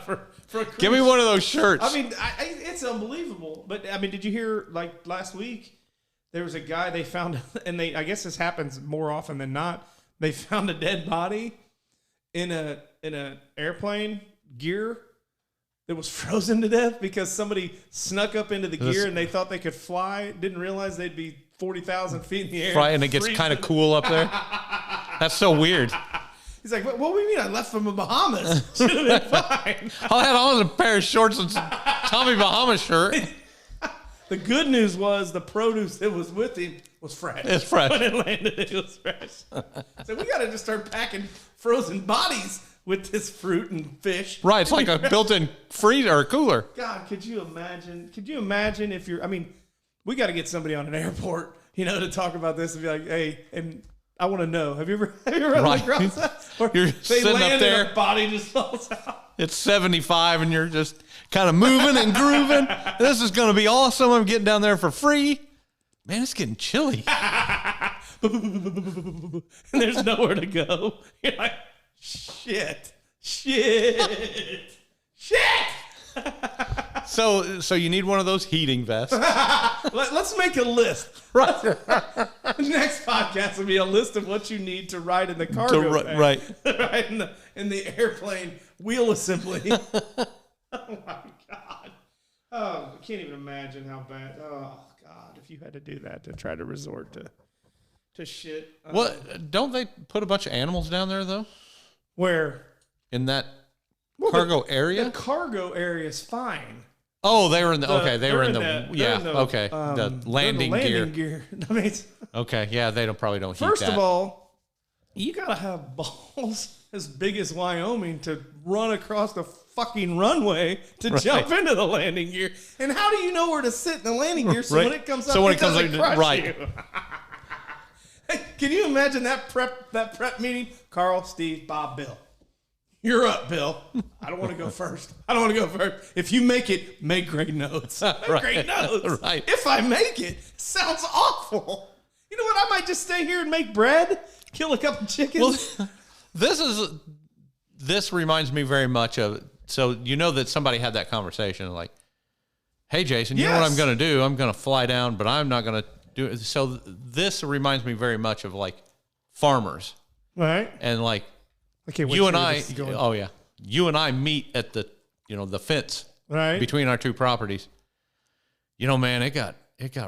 [SPEAKER 2] For a cruise.
[SPEAKER 1] Give me one of those shirts.
[SPEAKER 2] I mean, it's unbelievable. But I mean, did you hear like last week? There was a guy they found, and I guess this happens more often than not. They found a dead body in a airplane gear that was frozen to death because somebody snuck up into the gear and they thought they could fly. Didn't realize they'd be 40,000 feet in the air.
[SPEAKER 1] And it gets kind of cool up there. That's so weird.
[SPEAKER 2] He's like, what do you mean? I left from the Bahamas. Should have been fine.
[SPEAKER 1] All I had on was a pair of shorts and some Tommy Bahama shirt.
[SPEAKER 2] The good news was the produce that was with him was fresh.
[SPEAKER 1] It's fresh.
[SPEAKER 2] When it landed, it was fresh. So we got to just start packing frozen bodies with this fruit and fish.
[SPEAKER 1] Right, it's like a built-in freezer or cooler.
[SPEAKER 2] God, could you imagine? Could you imagine if you're? I mean, we got to get somebody on an airport, to talk about this and be like, hey, and I want to know. Have you ever run across that?
[SPEAKER 1] You're
[SPEAKER 2] they
[SPEAKER 1] sitting
[SPEAKER 2] land
[SPEAKER 1] up there.
[SPEAKER 2] and a body just falls out.
[SPEAKER 1] It's 75 and you're just kind of moving and grooving. This is going to be awesome. I'm getting down there for free. Man, it's getting chilly.
[SPEAKER 2] And there's nowhere to go. You're like, shit.
[SPEAKER 1] So you need one of those heating vests.
[SPEAKER 2] Let's make a list.
[SPEAKER 1] Right.
[SPEAKER 2] Next podcast will be a list of what you need to ride in the cargo bay.
[SPEAKER 1] Right.
[SPEAKER 2] Right in the airplane wheel assembly. Oh my God. Oh, I can't even imagine how bad. Oh God, if you had to do that to try to resort to shit.
[SPEAKER 1] What? Don't they put a bunch of animals down there though?
[SPEAKER 2] Where?
[SPEAKER 1] In that cargo area?
[SPEAKER 2] The cargo area is fine.
[SPEAKER 1] Oh, they were in the okay. They were in the
[SPEAKER 2] okay.
[SPEAKER 1] The landing gear.
[SPEAKER 2] I mean,
[SPEAKER 1] Okay, yeah, they probably don't heat that.
[SPEAKER 2] first of all, you gotta have balls as big as Wyoming to run across the fucking runway to jump into the landing gear. And how do you know where to sit in the landing gear so when it comes up, it doesn't crush you? Hey, can you imagine that prep meeting? Carl, Steve, Bob, Bill. You're up, Bill. I don't want to go first. If you make it, make great notes. Great notes.
[SPEAKER 1] Right.
[SPEAKER 2] If I make it, sounds awful. You know what? I might just stay here and make bread, kill a couple chickens.
[SPEAKER 1] Well, this reminds me very much of. So you know that somebody had that conversation like, "Hey, Jason, you know what I'm going to do? I'm going to fly down, but I'm not going to do it." So this reminds me very much of like farmers,
[SPEAKER 2] Right.
[SPEAKER 1] and like.
[SPEAKER 2] Okay,
[SPEAKER 1] You and I, oh yeah, you and I meet at the fence between our two properties. You know, man, it got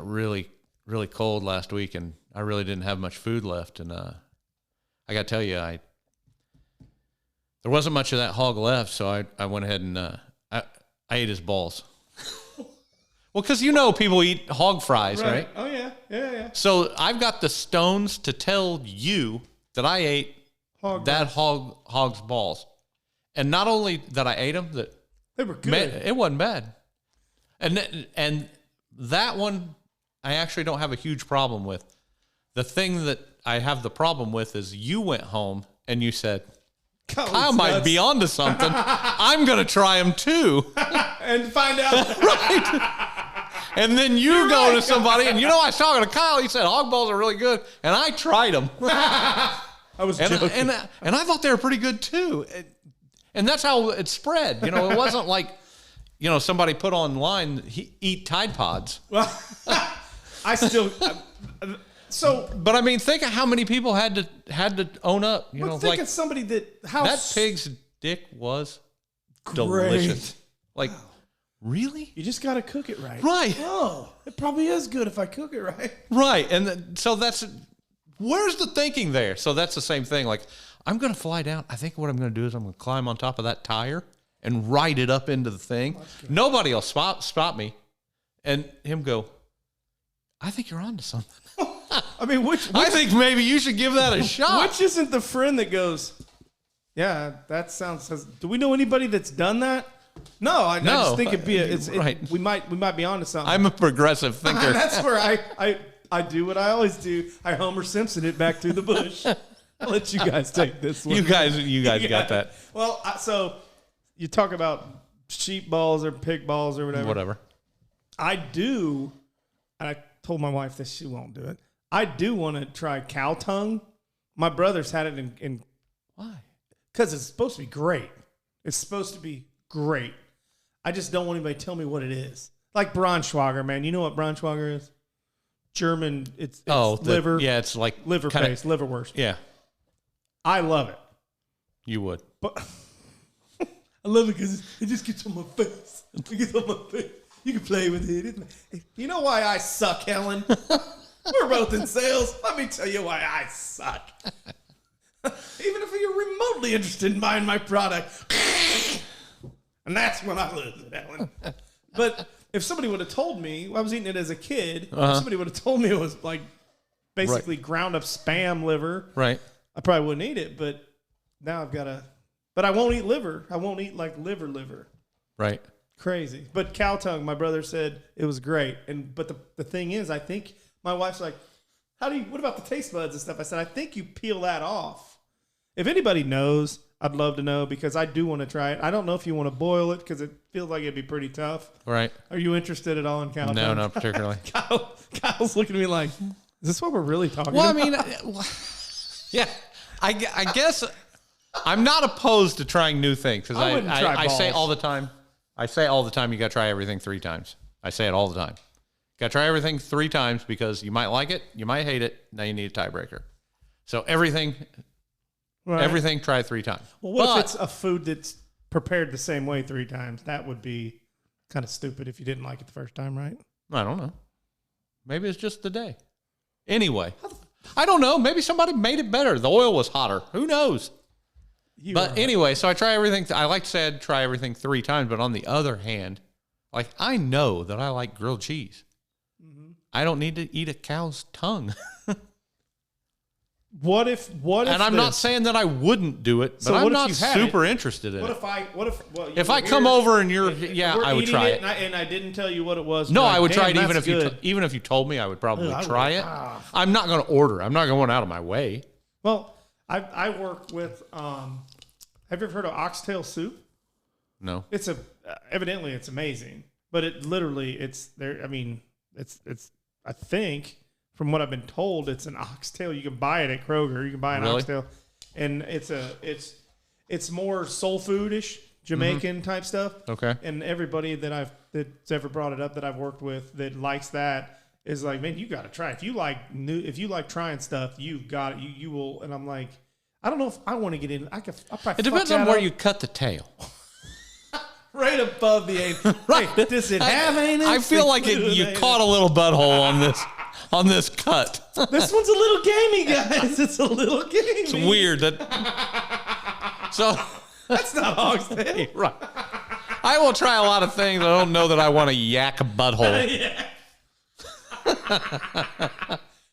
[SPEAKER 1] really, really cold last week, and I really didn't have much food left. And I got to tell you, there wasn't much of that hog left, so I went ahead and I ate his balls. Well, because people eat hog fries, right?
[SPEAKER 2] Oh yeah.
[SPEAKER 1] So I've got the stones to tell you that I ate hog's balls, and not only that I ate them, that
[SPEAKER 2] they were good.
[SPEAKER 1] It wasn't bad, and that one I actually don't have a huge problem with. The thing that I have the problem with is you went home and you said, "Kyle might be onto something. I'm going to try them too,"
[SPEAKER 2] and find out
[SPEAKER 1] right. And then you go to somebody, and I was talking to Kyle. He said hog balls are really good, and I tried them.
[SPEAKER 2] I was joking.
[SPEAKER 1] And I thought they were pretty good too. And that's how it spread. It wasn't like, somebody put online, eat Tide Pods.
[SPEAKER 2] Well, I still,
[SPEAKER 1] but I mean, think of how many people had to own up.
[SPEAKER 2] Think of somebody
[SPEAKER 1] that pig's dick was delicious. Like, really?
[SPEAKER 2] You just got to cook it right.
[SPEAKER 1] Right.
[SPEAKER 2] Oh, it probably is good if I cook it right.
[SPEAKER 1] Right. And so where's the thinking there? So that's the same thing. Like, I'm going to fly down. I think what I'm going to do is I'm going to climb on top of that tire and ride it up into the thing. Nobody will spot me. And him go, I think you're onto something.
[SPEAKER 2] I mean,
[SPEAKER 1] I think maybe you should give that a shot.
[SPEAKER 2] Which isn't the friend that goes, yeah, that sounds. Do we know anybody that's done that? No, I just think it'd be right. We might be onto something.
[SPEAKER 1] I'm a progressive thinker.
[SPEAKER 2] That's where I do what I always do. I Homer Simpson it back through the bush. I'll let you guys take this one.
[SPEAKER 1] You guys got that.
[SPEAKER 2] Well, so you talk about sheep balls or pig balls or whatever.
[SPEAKER 1] Whatever.
[SPEAKER 2] I do, and I told my wife this, she won't do it. I do want to try cow tongue. My brother's had it in
[SPEAKER 1] why?
[SPEAKER 2] Because it's supposed to be great. It's supposed to be great. I just don't want anybody to tell me what it is. Like Braunschweiger, man. You know what Braunschweiger is? German. It's liver.
[SPEAKER 1] Yeah, it's like
[SPEAKER 2] liver paste, liverwurst.
[SPEAKER 1] Yeah,
[SPEAKER 2] I love it.
[SPEAKER 1] You would,
[SPEAKER 2] but I love it because it just gets on my face. It gets on my face. You can play with it. You know why I suck, Helen? We're both in sales. Let me tell you why I suck. Even if you're remotely interested in buying my product, and that's when I lose it, Helen. But if somebody would have told me, I was eating it as a kid, if somebody would have told me it was like basically ground up Spam liver,
[SPEAKER 1] right?
[SPEAKER 2] I probably wouldn't eat it, but now I've got to, but I won't eat liver. I won't eat like liver.
[SPEAKER 1] Right.
[SPEAKER 2] Crazy. But cow tongue, my brother said it was great. But the thing is, I think my wife's like, what about the taste buds and stuff? I said, I think you peel that off. If anybody knows, I'd love to know because I do want to try it. I don't know if you want to boil it because it feels like it'd be pretty tough.
[SPEAKER 1] Right.
[SPEAKER 2] Are you interested at all in cow tongue?
[SPEAKER 1] No, not particularly.
[SPEAKER 2] Kyle's looking at me like, is this what we're really talking
[SPEAKER 1] Well,
[SPEAKER 2] about?
[SPEAKER 1] I mean, yeah, I guess I'm not opposed to trying new things because
[SPEAKER 2] I wouldn't try
[SPEAKER 1] I say
[SPEAKER 2] balls.
[SPEAKER 1] all the time. I say all the time, you got to try everything 3 times. I say it all the time. Got to try everything 3 times because you might like it, you might hate it. Now you need a tiebreaker. So everything, try it 3 times.
[SPEAKER 2] Well, what if it's a food that's prepared the same way 3 times? That would be kind of stupid if you didn't like it the first time, right?
[SPEAKER 1] I don't know. Maybe it's just the day. Anyway, I don't know. Maybe somebody made it better. The oil was hotter. Who knows? But anyway, so I try everything. I like to say I'd try everything 3 times. But on the other hand, like I know that I like grilled cheese. Mm-hmm. I don't need to eat a cow's tongue.
[SPEAKER 2] What if?
[SPEAKER 1] And I'm not saying that I wouldn't do it, but
[SPEAKER 2] So
[SPEAKER 1] I'm
[SPEAKER 2] what if
[SPEAKER 1] not
[SPEAKER 2] you had
[SPEAKER 1] super interested in
[SPEAKER 2] What
[SPEAKER 1] it.
[SPEAKER 2] if
[SPEAKER 1] I come over and you're, I would try it.
[SPEAKER 2] And I didn't tell you what it was.
[SPEAKER 1] No,
[SPEAKER 2] like,
[SPEAKER 1] I would try it
[SPEAKER 2] "Damn,
[SPEAKER 1] even
[SPEAKER 2] that's
[SPEAKER 1] if
[SPEAKER 2] good."
[SPEAKER 1] even if you told me, I would probably
[SPEAKER 2] I would-
[SPEAKER 1] try it. I'm not going to order. I'm not going out of my way.
[SPEAKER 2] Well, I work with. Have you ever heard of oxtail soup?
[SPEAKER 1] No.
[SPEAKER 2] It's evidently it's amazing, but it's there. I mean, it's I think from what I've been told, it's an oxtail. You can buy it at Kroger. You can buy an
[SPEAKER 1] Really?
[SPEAKER 2] oxtail, and it's more soul foodish, Jamaican type stuff.
[SPEAKER 1] Okay.
[SPEAKER 2] And everybody that's ever brought it up that I've worked with that likes that is like, man, you got to try it. If you like trying stuff, you've got it. You will. And I'm like, I don't know if I want to get in. I'll probably
[SPEAKER 1] It depends on where you cut the tail.
[SPEAKER 2] right above the anus. Right. Hey, does it have anus?
[SPEAKER 1] I feel like you caught a little butthole on this cut.
[SPEAKER 2] This one's a little gamey, guys. It's a little gamey.
[SPEAKER 1] It's weird that. So
[SPEAKER 2] That's not oxtail.
[SPEAKER 1] right. I will try a lot of things. I don't know that I want to yak a butthole.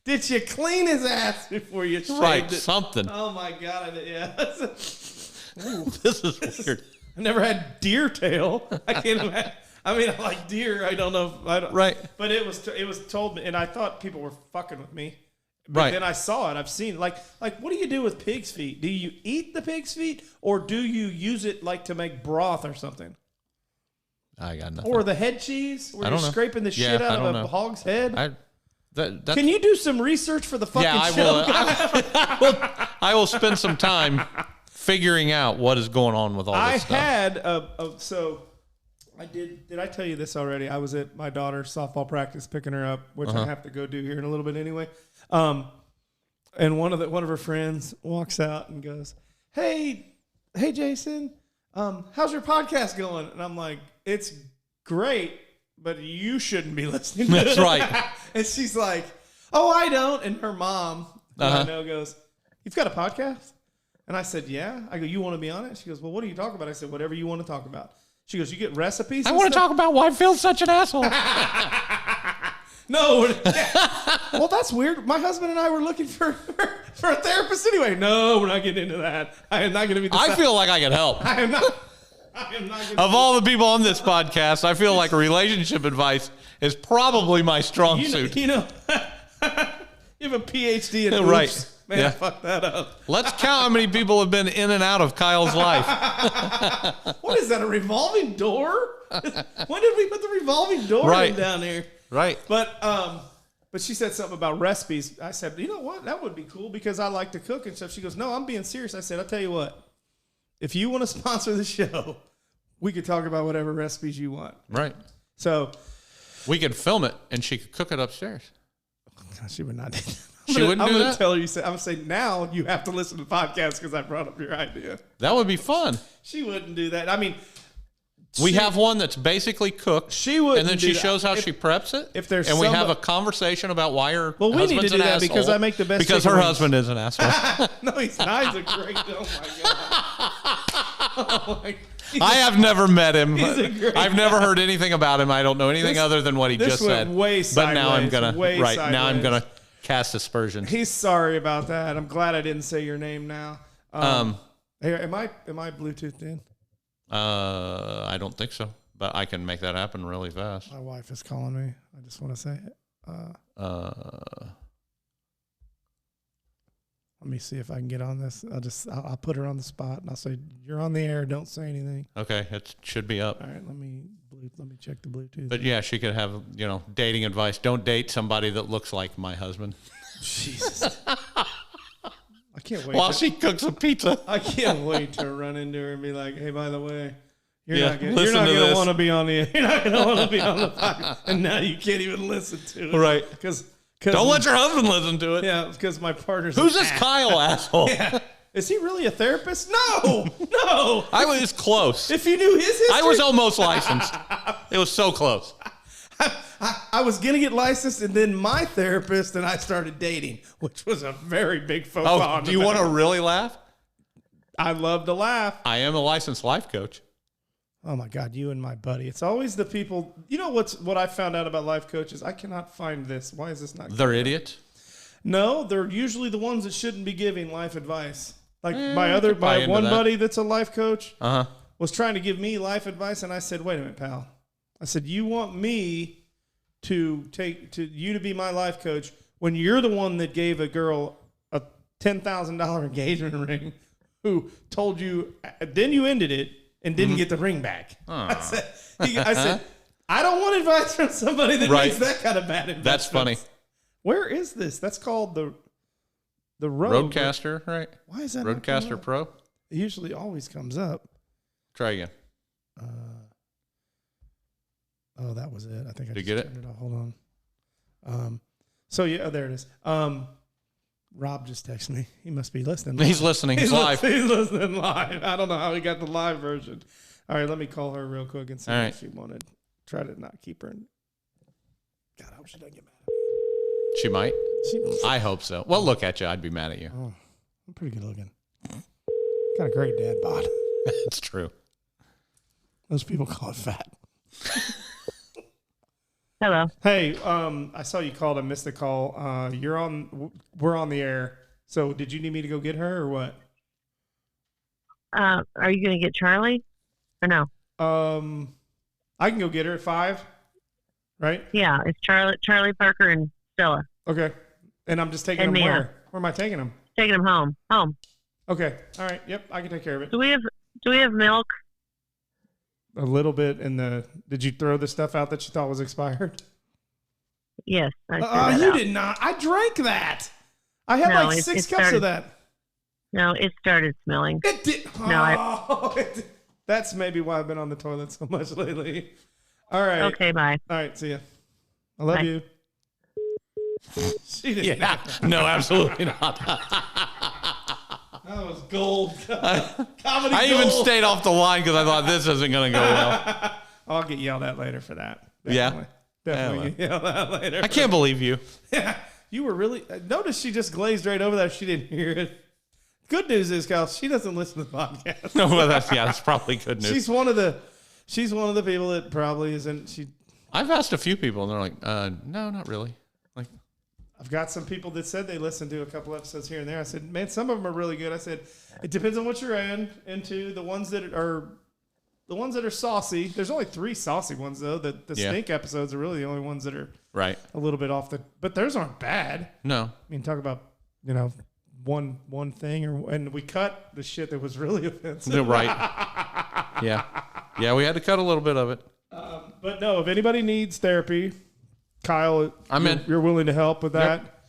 [SPEAKER 2] Did you clean his ass before you shaved
[SPEAKER 1] Right,
[SPEAKER 2] it?
[SPEAKER 1] something.
[SPEAKER 2] Oh my god! Yeah.
[SPEAKER 1] This is weird.
[SPEAKER 2] I never had deer tail. I can't imagine. I mean, I like deer. I don't know.
[SPEAKER 1] Right.
[SPEAKER 2] But it was told me, and I thought people were fucking with me. But
[SPEAKER 1] Right.
[SPEAKER 2] then I saw it. I've seen like what do you do with pig's feet? Do you eat the pig's feet, or do you use it like to make broth or something?
[SPEAKER 1] I got nothing.
[SPEAKER 2] Or the head cheese, where
[SPEAKER 1] I
[SPEAKER 2] you're
[SPEAKER 1] don't know.
[SPEAKER 2] scraping the shit out of a hog's head?
[SPEAKER 1] That's,
[SPEAKER 2] Can you do some research for the fucking show?
[SPEAKER 1] I will spend some time figuring out what is going on with all this stuff.
[SPEAKER 2] I had so I did I tell you this already? I was at my daughter's softball practice picking her up, which I have to go do here in a little bit anyway. And one of her friends walks out and goes, Hey Jason, how's your podcast going? And I'm like, it's great, but you shouldn't be listening to
[SPEAKER 1] That's
[SPEAKER 2] it.
[SPEAKER 1] right.
[SPEAKER 2] And she's like, oh, I don't. And her mom, who I know, goes, you've got a podcast? And I said, yeah. I go, you want to be on it? She goes, well, what do you talk about? I said, whatever you want to talk about. She goes, you get recipes?
[SPEAKER 1] I want to talk about why I feel such an asshole.
[SPEAKER 2] No. Well, that's weird. My husband and I were looking for a therapist anyway. No, we're not getting into that. I am not going to be the
[SPEAKER 1] I feel like I can help.
[SPEAKER 2] I am not going to
[SPEAKER 1] Of all the people on this podcast, I feel like relationship advice is probably my strong suit.
[SPEAKER 2] You have a PhD in oops.
[SPEAKER 1] Right.
[SPEAKER 2] Man,
[SPEAKER 1] Yeah.
[SPEAKER 2] I fucked that up.
[SPEAKER 1] Let's count how many people have been in and out of Kyle's life.
[SPEAKER 2] What is that, a revolving door? When did we put the revolving door in down here?
[SPEAKER 1] Right.
[SPEAKER 2] But she said something about recipes. I said, you know what? That would be cool because I like to cook and stuff. She goes, no, I'm being serious. I said, I'll tell you what. If you want to sponsor the show, we could talk about whatever recipes you want.
[SPEAKER 1] Right.
[SPEAKER 2] So
[SPEAKER 1] we could film it and she could cook it upstairs.
[SPEAKER 2] she would not do that.
[SPEAKER 1] She wouldn't do
[SPEAKER 2] I'm going
[SPEAKER 1] that?
[SPEAKER 2] to tell her, I'm going to say, now you have to listen to the podcast because I brought up your idea.
[SPEAKER 1] That would be fun.
[SPEAKER 2] She wouldn't do that. I mean,
[SPEAKER 1] We have one that's basically cooked.
[SPEAKER 2] She wouldn't
[SPEAKER 1] and then
[SPEAKER 2] do
[SPEAKER 1] she
[SPEAKER 2] that.
[SPEAKER 1] shows how
[SPEAKER 2] If-
[SPEAKER 1] she preps it.
[SPEAKER 2] if there's
[SPEAKER 1] and we have
[SPEAKER 2] somebody-
[SPEAKER 1] a conversation about why her
[SPEAKER 2] Well, we need to
[SPEAKER 1] husband's
[SPEAKER 2] do
[SPEAKER 1] an
[SPEAKER 2] that
[SPEAKER 1] asshole.
[SPEAKER 2] because I make the best
[SPEAKER 1] Because
[SPEAKER 2] chicken
[SPEAKER 1] her
[SPEAKER 2] wings.
[SPEAKER 1] husband is an asshole.
[SPEAKER 2] No, he's not. He's a great. Oh my god. Oh my.
[SPEAKER 1] I have never met him.
[SPEAKER 2] He's a great
[SPEAKER 1] I've never heard anything about him. I don't know anything other than what he
[SPEAKER 2] this
[SPEAKER 1] just
[SPEAKER 2] went
[SPEAKER 1] said.
[SPEAKER 2] way
[SPEAKER 1] But now I'm
[SPEAKER 2] sideways,
[SPEAKER 1] gonna
[SPEAKER 2] way
[SPEAKER 1] now I'm
[SPEAKER 2] sideways.
[SPEAKER 1] gonna cast aspersions.
[SPEAKER 2] He's sorry about that. I'm glad I didn't say your name now. Hey, am I Bluetoothed in?
[SPEAKER 1] I don't think so, but I can make that happen really fast.
[SPEAKER 2] My wife is calling me. I just want to say it. Let me see if I can get on this. I'll put her on the spot and I'll say, "You're on the air. Don't say anything."
[SPEAKER 1] Okay, it should be up.
[SPEAKER 2] All right, let me check the Bluetooth.
[SPEAKER 1] But yeah, she could have, dating advice. Don't date somebody that looks like my husband.
[SPEAKER 2] Jesus. I can't wait.
[SPEAKER 1] While she cooks a pizza.
[SPEAKER 2] I can't wait to run into her and be like, "Hey, by the way, you're
[SPEAKER 1] Yeah,
[SPEAKER 2] not
[SPEAKER 1] listen
[SPEAKER 2] going
[SPEAKER 1] to
[SPEAKER 2] to
[SPEAKER 1] this."
[SPEAKER 2] want to be on the you're not going to want to be on the podcast." And now you can't even listen to it.
[SPEAKER 1] Right.
[SPEAKER 2] Because
[SPEAKER 1] Don't let your husband listen to it.
[SPEAKER 2] Yeah, because my partner's
[SPEAKER 1] Who's
[SPEAKER 2] an
[SPEAKER 1] this
[SPEAKER 2] ass.
[SPEAKER 1] Kyle asshole?
[SPEAKER 2] Yeah. Is he really a therapist? No.
[SPEAKER 1] I was close.
[SPEAKER 2] If you knew his history.
[SPEAKER 1] I was almost licensed. It was so close.
[SPEAKER 2] I was going to get licensed, and then my therapist and I started dating, which was a very big faux pas.
[SPEAKER 1] Oh, do you want to really laugh?
[SPEAKER 2] I love to laugh.
[SPEAKER 1] I am a licensed life coach.
[SPEAKER 2] Oh, my God, you and my buddy. It's always the people. You know what I found out about life coaches? I cannot find this. Why is this not?
[SPEAKER 1] They're idiots.
[SPEAKER 2] No, they're usually the ones that shouldn't be giving life advice. Like
[SPEAKER 1] I
[SPEAKER 2] my
[SPEAKER 1] could buy into
[SPEAKER 2] one
[SPEAKER 1] that.
[SPEAKER 2] buddy that's a life coach
[SPEAKER 1] Uh-huh.
[SPEAKER 2] was trying to give me life advice, and I said, "Wait a minute, pal." I said, "You want me to you to be my life coach when you're the one that gave a girl a $10,000 engagement ring, who told you, then you ended it and didn't get the ring back." I said, I don't want advice from somebody that
[SPEAKER 1] Right.
[SPEAKER 2] makes that kind of bad advice.
[SPEAKER 1] That's funny.
[SPEAKER 2] Where is this? That's called the Road.
[SPEAKER 1] Roadcaster, right?
[SPEAKER 2] Why is that not coming
[SPEAKER 1] Roadcaster
[SPEAKER 2] up?
[SPEAKER 1] Pro.
[SPEAKER 2] It usually always comes up.
[SPEAKER 1] Try again.
[SPEAKER 2] Oh, that was it. I think I
[SPEAKER 1] Did you
[SPEAKER 2] just
[SPEAKER 1] get it?
[SPEAKER 2] turned off. Hold on. So yeah, there it is. Rob just texted me. He must be listening.
[SPEAKER 1] He's listening. He's live.
[SPEAKER 2] He's listening live. I don't know how he got the live version. All right, let me call her real quick and see
[SPEAKER 1] All
[SPEAKER 2] if
[SPEAKER 1] right.
[SPEAKER 2] she wanted. Try to not keep her in. God, I hope she doesn't get mad.
[SPEAKER 1] She might.
[SPEAKER 2] She,
[SPEAKER 1] I hope so. Well, look at you. I'd be mad at you.
[SPEAKER 2] oh, I'm pretty good looking. Got a great dad bod.
[SPEAKER 1] It's true.
[SPEAKER 2] Those people call it fat.
[SPEAKER 4] Hello.
[SPEAKER 2] Hey, I saw you called and missed the call. We're on the air. So did you need me to go get her or what?
[SPEAKER 4] Are you going to get Charlie or no?
[SPEAKER 2] I can go get her at 5, right?
[SPEAKER 4] Yeah, it's Charlie Parker and Stella.
[SPEAKER 2] Okay. And I'm just taking
[SPEAKER 4] And
[SPEAKER 2] them
[SPEAKER 4] Mia.
[SPEAKER 2] where? Where am I taking them?
[SPEAKER 4] Taking them home. Home.
[SPEAKER 2] Okay. All right. Yep. I can take care of it.
[SPEAKER 4] Do we have milk?
[SPEAKER 2] A little bit did you throw the stuff out that you thought was expired?
[SPEAKER 4] Yes. I threw that
[SPEAKER 2] You
[SPEAKER 4] out.
[SPEAKER 2] did not. I drank that. I had
[SPEAKER 4] No,
[SPEAKER 2] like
[SPEAKER 4] it
[SPEAKER 2] 6 cups
[SPEAKER 4] started-
[SPEAKER 2] of that.
[SPEAKER 4] No, it started smelling.
[SPEAKER 2] It did.
[SPEAKER 4] No,
[SPEAKER 2] That's maybe why I've been on the toilet so much lately. All right.
[SPEAKER 4] Okay, bye.
[SPEAKER 2] All right. See ya. I love
[SPEAKER 4] Bye.
[SPEAKER 2] you. She did
[SPEAKER 1] Yeah. No, absolutely not.
[SPEAKER 2] That was gold. Comedy
[SPEAKER 1] I
[SPEAKER 2] gold.
[SPEAKER 1] even stayed off the line because I thought this isn't going to go well.
[SPEAKER 2] I'll get yelled at later for that.
[SPEAKER 1] Yeah?
[SPEAKER 2] Definitely get yelled at later.
[SPEAKER 1] I can't believe you.
[SPEAKER 2] Yeah. You were really. Notice she just glazed right over that. She didn't hear it. Good news is, Kyle, she doesn't listen to the podcast.
[SPEAKER 1] No, well, that's probably good news.
[SPEAKER 2] She's one of the people that probably isn't.
[SPEAKER 1] I've asked a few people, and they're like, no, not really. Like,
[SPEAKER 2] I've got some people that said they listened to a couple episodes here and there. I said, man, some of them are really good. I said, it depends on what you're into. The ones that are saucy. There's only 3 saucy ones though. The
[SPEAKER 1] Yeah.
[SPEAKER 2] stink episodes are really the only ones that are
[SPEAKER 1] right.
[SPEAKER 2] a little bit off but theirs aren't bad.
[SPEAKER 1] No.
[SPEAKER 2] I mean, talk about, one thing and we cut the shit that was really offensive.
[SPEAKER 1] Right. Yeah. Yeah, we had to cut a little bit of it.
[SPEAKER 2] But no, if anybody needs therapy, Kyle,
[SPEAKER 1] I'm in.
[SPEAKER 2] You're willing to help with that.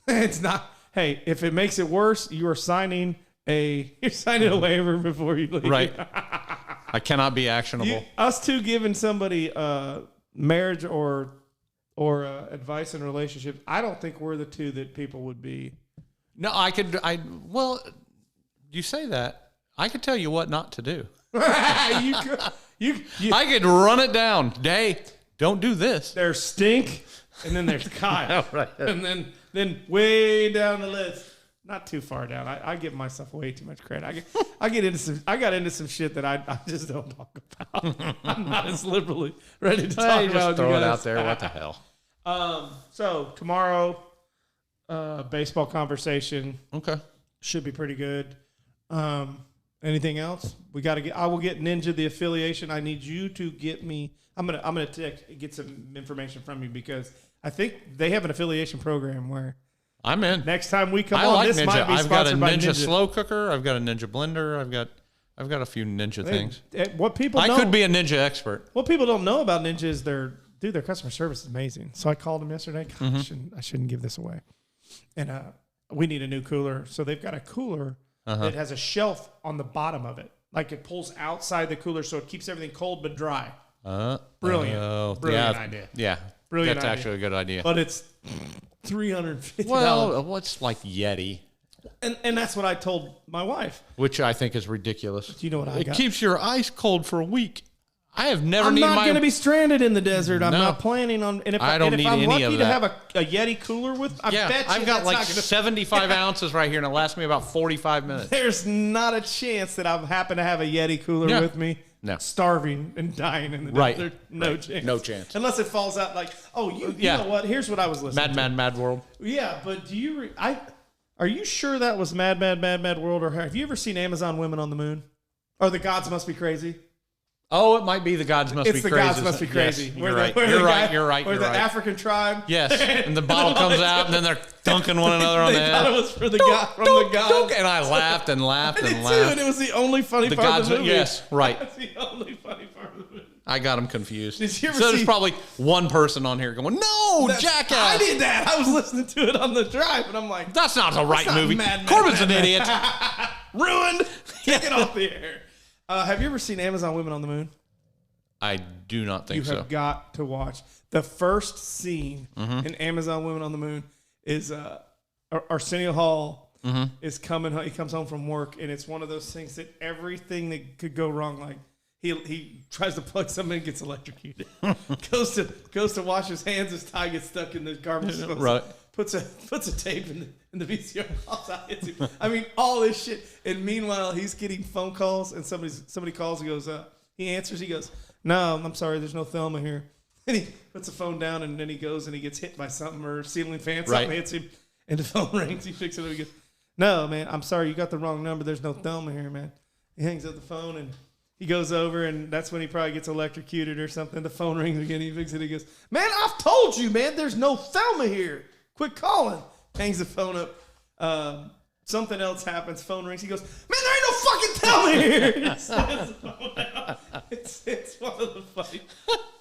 [SPEAKER 2] It's not. Hey, if it makes it worse, you are signing a waiver before you leave.
[SPEAKER 1] Right. I cannot be actionable.
[SPEAKER 2] Us two giving somebody marriage or advice in relationships, I don't think we're the two that people would be.
[SPEAKER 1] No, well, you say that. I could tell you what not to do.
[SPEAKER 2] you
[SPEAKER 1] I could run it down. Hey, don't do this.
[SPEAKER 2] There's Stink, and then there's Kyle.
[SPEAKER 1] Right.
[SPEAKER 2] And then way down the list, not too far down. I give myself way too much credit. I got into some shit that I just don't talk about. I'm not as liberally ready to talk
[SPEAKER 1] Hey,
[SPEAKER 2] about.
[SPEAKER 1] just throw
[SPEAKER 2] you
[SPEAKER 1] it
[SPEAKER 2] guys.
[SPEAKER 1] out there. What the hell?
[SPEAKER 2] So tomorrow, baseball conversation
[SPEAKER 1] Okay.
[SPEAKER 2] should be pretty good. Anything else? I will get Ninja the affiliation. I need you to get me. I'm gonna get some information from you because I think they have an affiliation program where
[SPEAKER 1] I'm in.
[SPEAKER 2] Next time we come
[SPEAKER 1] I
[SPEAKER 2] on,
[SPEAKER 1] like
[SPEAKER 2] this
[SPEAKER 1] Ninja.
[SPEAKER 2] might be
[SPEAKER 1] I've got a
[SPEAKER 2] sponsored by
[SPEAKER 1] Ninja
[SPEAKER 2] Ninja.
[SPEAKER 1] slow cooker. I've got a Ninja blender. I've got a few Ninja things.
[SPEAKER 2] What people
[SPEAKER 1] I
[SPEAKER 2] don't,
[SPEAKER 1] could be a Ninja expert.
[SPEAKER 2] What people don't know about Ninja is their customer service is amazing. So I called them yesterday. God, I shouldn't give this away. And we need a new cooler. So they've got a cooler that has a shelf on the bottom of it. Like it pulls outside the cooler so it keeps everything cold but dry. Brilliant. Brilliant idea.
[SPEAKER 1] Yeah.
[SPEAKER 2] Brilliant
[SPEAKER 1] That's
[SPEAKER 2] idea.
[SPEAKER 1] actually a good idea.
[SPEAKER 2] But it's $350.
[SPEAKER 1] Well, what's like Yeti?
[SPEAKER 2] And that's what I told my wife.
[SPEAKER 1] Which I think is ridiculous.
[SPEAKER 2] Do you know what I
[SPEAKER 1] It
[SPEAKER 2] got?
[SPEAKER 1] keeps your ice cold for a week. I have never
[SPEAKER 2] I'm
[SPEAKER 1] needed
[SPEAKER 2] not
[SPEAKER 1] my...
[SPEAKER 2] going to be stranded in the desert. I'm
[SPEAKER 1] No.
[SPEAKER 2] not planning on. And if
[SPEAKER 1] I don't
[SPEAKER 2] and if
[SPEAKER 1] need
[SPEAKER 2] I'm
[SPEAKER 1] any
[SPEAKER 2] lucky
[SPEAKER 1] of
[SPEAKER 2] to
[SPEAKER 1] that.
[SPEAKER 2] have a Yeti cooler with, I bet you
[SPEAKER 1] I've got
[SPEAKER 2] that's
[SPEAKER 1] like
[SPEAKER 2] not gonna,
[SPEAKER 1] 75 ounces right here, and it lasts me about 45 minutes.
[SPEAKER 2] There's not a chance that I happen to have a Yeti cooler
[SPEAKER 1] Yeah.
[SPEAKER 2] with me.
[SPEAKER 1] No.
[SPEAKER 2] Starving and dying in the
[SPEAKER 1] Right.
[SPEAKER 2] desert. No
[SPEAKER 1] Right.
[SPEAKER 2] chance.
[SPEAKER 1] No chance.
[SPEAKER 2] Unless it falls out like, oh, you
[SPEAKER 1] Yeah.
[SPEAKER 2] know what? Here's what I was listening to.
[SPEAKER 1] Mad World.
[SPEAKER 2] Yeah, but do you? Are you sure that was Mad World? Or have you ever seen Amazon Women on the Moon? Or The Gods Must Be Crazy?
[SPEAKER 1] Oh, it might be The Gods Must Be
[SPEAKER 2] It's The
[SPEAKER 1] Crazy.
[SPEAKER 2] Gods Must Be Crazy.
[SPEAKER 1] Yes,
[SPEAKER 2] Where
[SPEAKER 1] you're
[SPEAKER 2] the-
[SPEAKER 1] right.
[SPEAKER 2] where the
[SPEAKER 1] You're
[SPEAKER 2] guy-
[SPEAKER 1] right. You're right.
[SPEAKER 2] Where
[SPEAKER 1] You're
[SPEAKER 2] the
[SPEAKER 1] right.
[SPEAKER 2] African tribe.
[SPEAKER 1] Yes, and the bottle comes out, and then they're dunking one another on
[SPEAKER 2] They
[SPEAKER 1] the
[SPEAKER 2] thought
[SPEAKER 1] head.
[SPEAKER 2] it was for the God, from the gods.
[SPEAKER 1] And I laughed and laughed
[SPEAKER 2] I did
[SPEAKER 1] and
[SPEAKER 2] too,
[SPEAKER 1] laughed.
[SPEAKER 2] and it was the only funny
[SPEAKER 1] The
[SPEAKER 2] part
[SPEAKER 1] Gods,
[SPEAKER 2] of the movie.
[SPEAKER 1] yes, right.
[SPEAKER 2] That's the only funny part of the movie.
[SPEAKER 1] I got them confused.
[SPEAKER 2] Did you ever
[SPEAKER 1] so there's
[SPEAKER 2] see-
[SPEAKER 1] probably one person on here going, "No, jackass!"
[SPEAKER 2] I did that. I was listening to it on the drive, and I'm like,
[SPEAKER 1] That's not the right
[SPEAKER 2] not
[SPEAKER 1] movie.
[SPEAKER 2] Mad,
[SPEAKER 1] Corbin's an idiot.
[SPEAKER 2] ruined. Take it off the air. Have you ever seen Amazon Women on the Moon?
[SPEAKER 1] I do not think
[SPEAKER 2] You
[SPEAKER 1] so.
[SPEAKER 2] have got to watch. The first scene
[SPEAKER 1] Mm-hmm.
[SPEAKER 2] in Amazon Women on the Moon is Arsenio Hall
[SPEAKER 1] Mm-hmm.
[SPEAKER 2] is coming. He comes home from work, and it's one of those things that everything that could go wrong, like he tries to plug something and gets electrocuted. goes to wash his hands. His tie gets stuck in the garbage disposal.
[SPEAKER 1] Right.
[SPEAKER 2] Puts a tape in the VCR. Hits him. I mean, all this shit. And meanwhile, he's getting phone calls, and somebody calls. He goes, he answers. He goes, "No, I'm sorry, there's no Thelma here." And he puts the phone down, and then he goes and he gets hit by something or ceiling fan. Something
[SPEAKER 1] Right.
[SPEAKER 2] hits him, and the phone rings. He picks it up. He goes, "No, man, I'm sorry, you got the wrong number. There's no Thelma here, man." He hangs up the phone, and he goes over, and that's when he probably gets electrocuted or something. The phone rings again. He picks it. He goes, "Man, I've told you, man, there's no Thelma here. Quit calling." Hangs the phone up. Something else happens. Phone rings. He goes, "Man, there ain't no fucking Thelma here." He sets the phone down. It's one of the funny.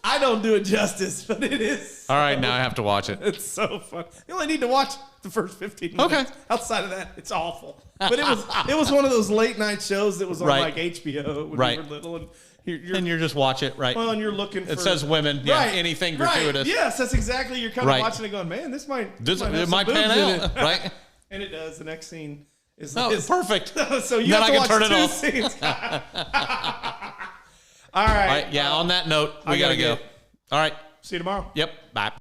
[SPEAKER 2] I don't do it justice, but it is.
[SPEAKER 1] All right, now I have to watch it.
[SPEAKER 2] It's so fun. You only need to watch the first 15 minutes.
[SPEAKER 1] Okay.
[SPEAKER 2] Outside of that, it's awful. But it was one of those late night shows that was on
[SPEAKER 1] Right.
[SPEAKER 2] like HBO when
[SPEAKER 1] Right.
[SPEAKER 2] we were little, and you're
[SPEAKER 1] And you just watch it, right?
[SPEAKER 2] well, and you're looking for.
[SPEAKER 1] It says women. Yeah, anything gratuitous.
[SPEAKER 2] Right. Yes, that's exactly. You're kind
[SPEAKER 1] Right.
[SPEAKER 2] of watching it, going, "Man, this might.
[SPEAKER 1] This,
[SPEAKER 2] have
[SPEAKER 1] it
[SPEAKER 2] some
[SPEAKER 1] might
[SPEAKER 2] boobs
[SPEAKER 1] pan
[SPEAKER 2] in
[SPEAKER 1] out,
[SPEAKER 2] it."
[SPEAKER 1] right?
[SPEAKER 2] And it does. The next scene is
[SPEAKER 1] Oh, perfect.
[SPEAKER 2] So you
[SPEAKER 1] Then
[SPEAKER 2] have
[SPEAKER 1] I
[SPEAKER 2] to
[SPEAKER 1] can
[SPEAKER 2] watch
[SPEAKER 1] turn it
[SPEAKER 2] two
[SPEAKER 1] off.
[SPEAKER 2] scenes. All right.
[SPEAKER 1] All right, yeah, on that note, we got to
[SPEAKER 2] gotta
[SPEAKER 1] go.
[SPEAKER 2] get-
[SPEAKER 1] All right.
[SPEAKER 2] See you tomorrow.
[SPEAKER 1] Yep. Bye.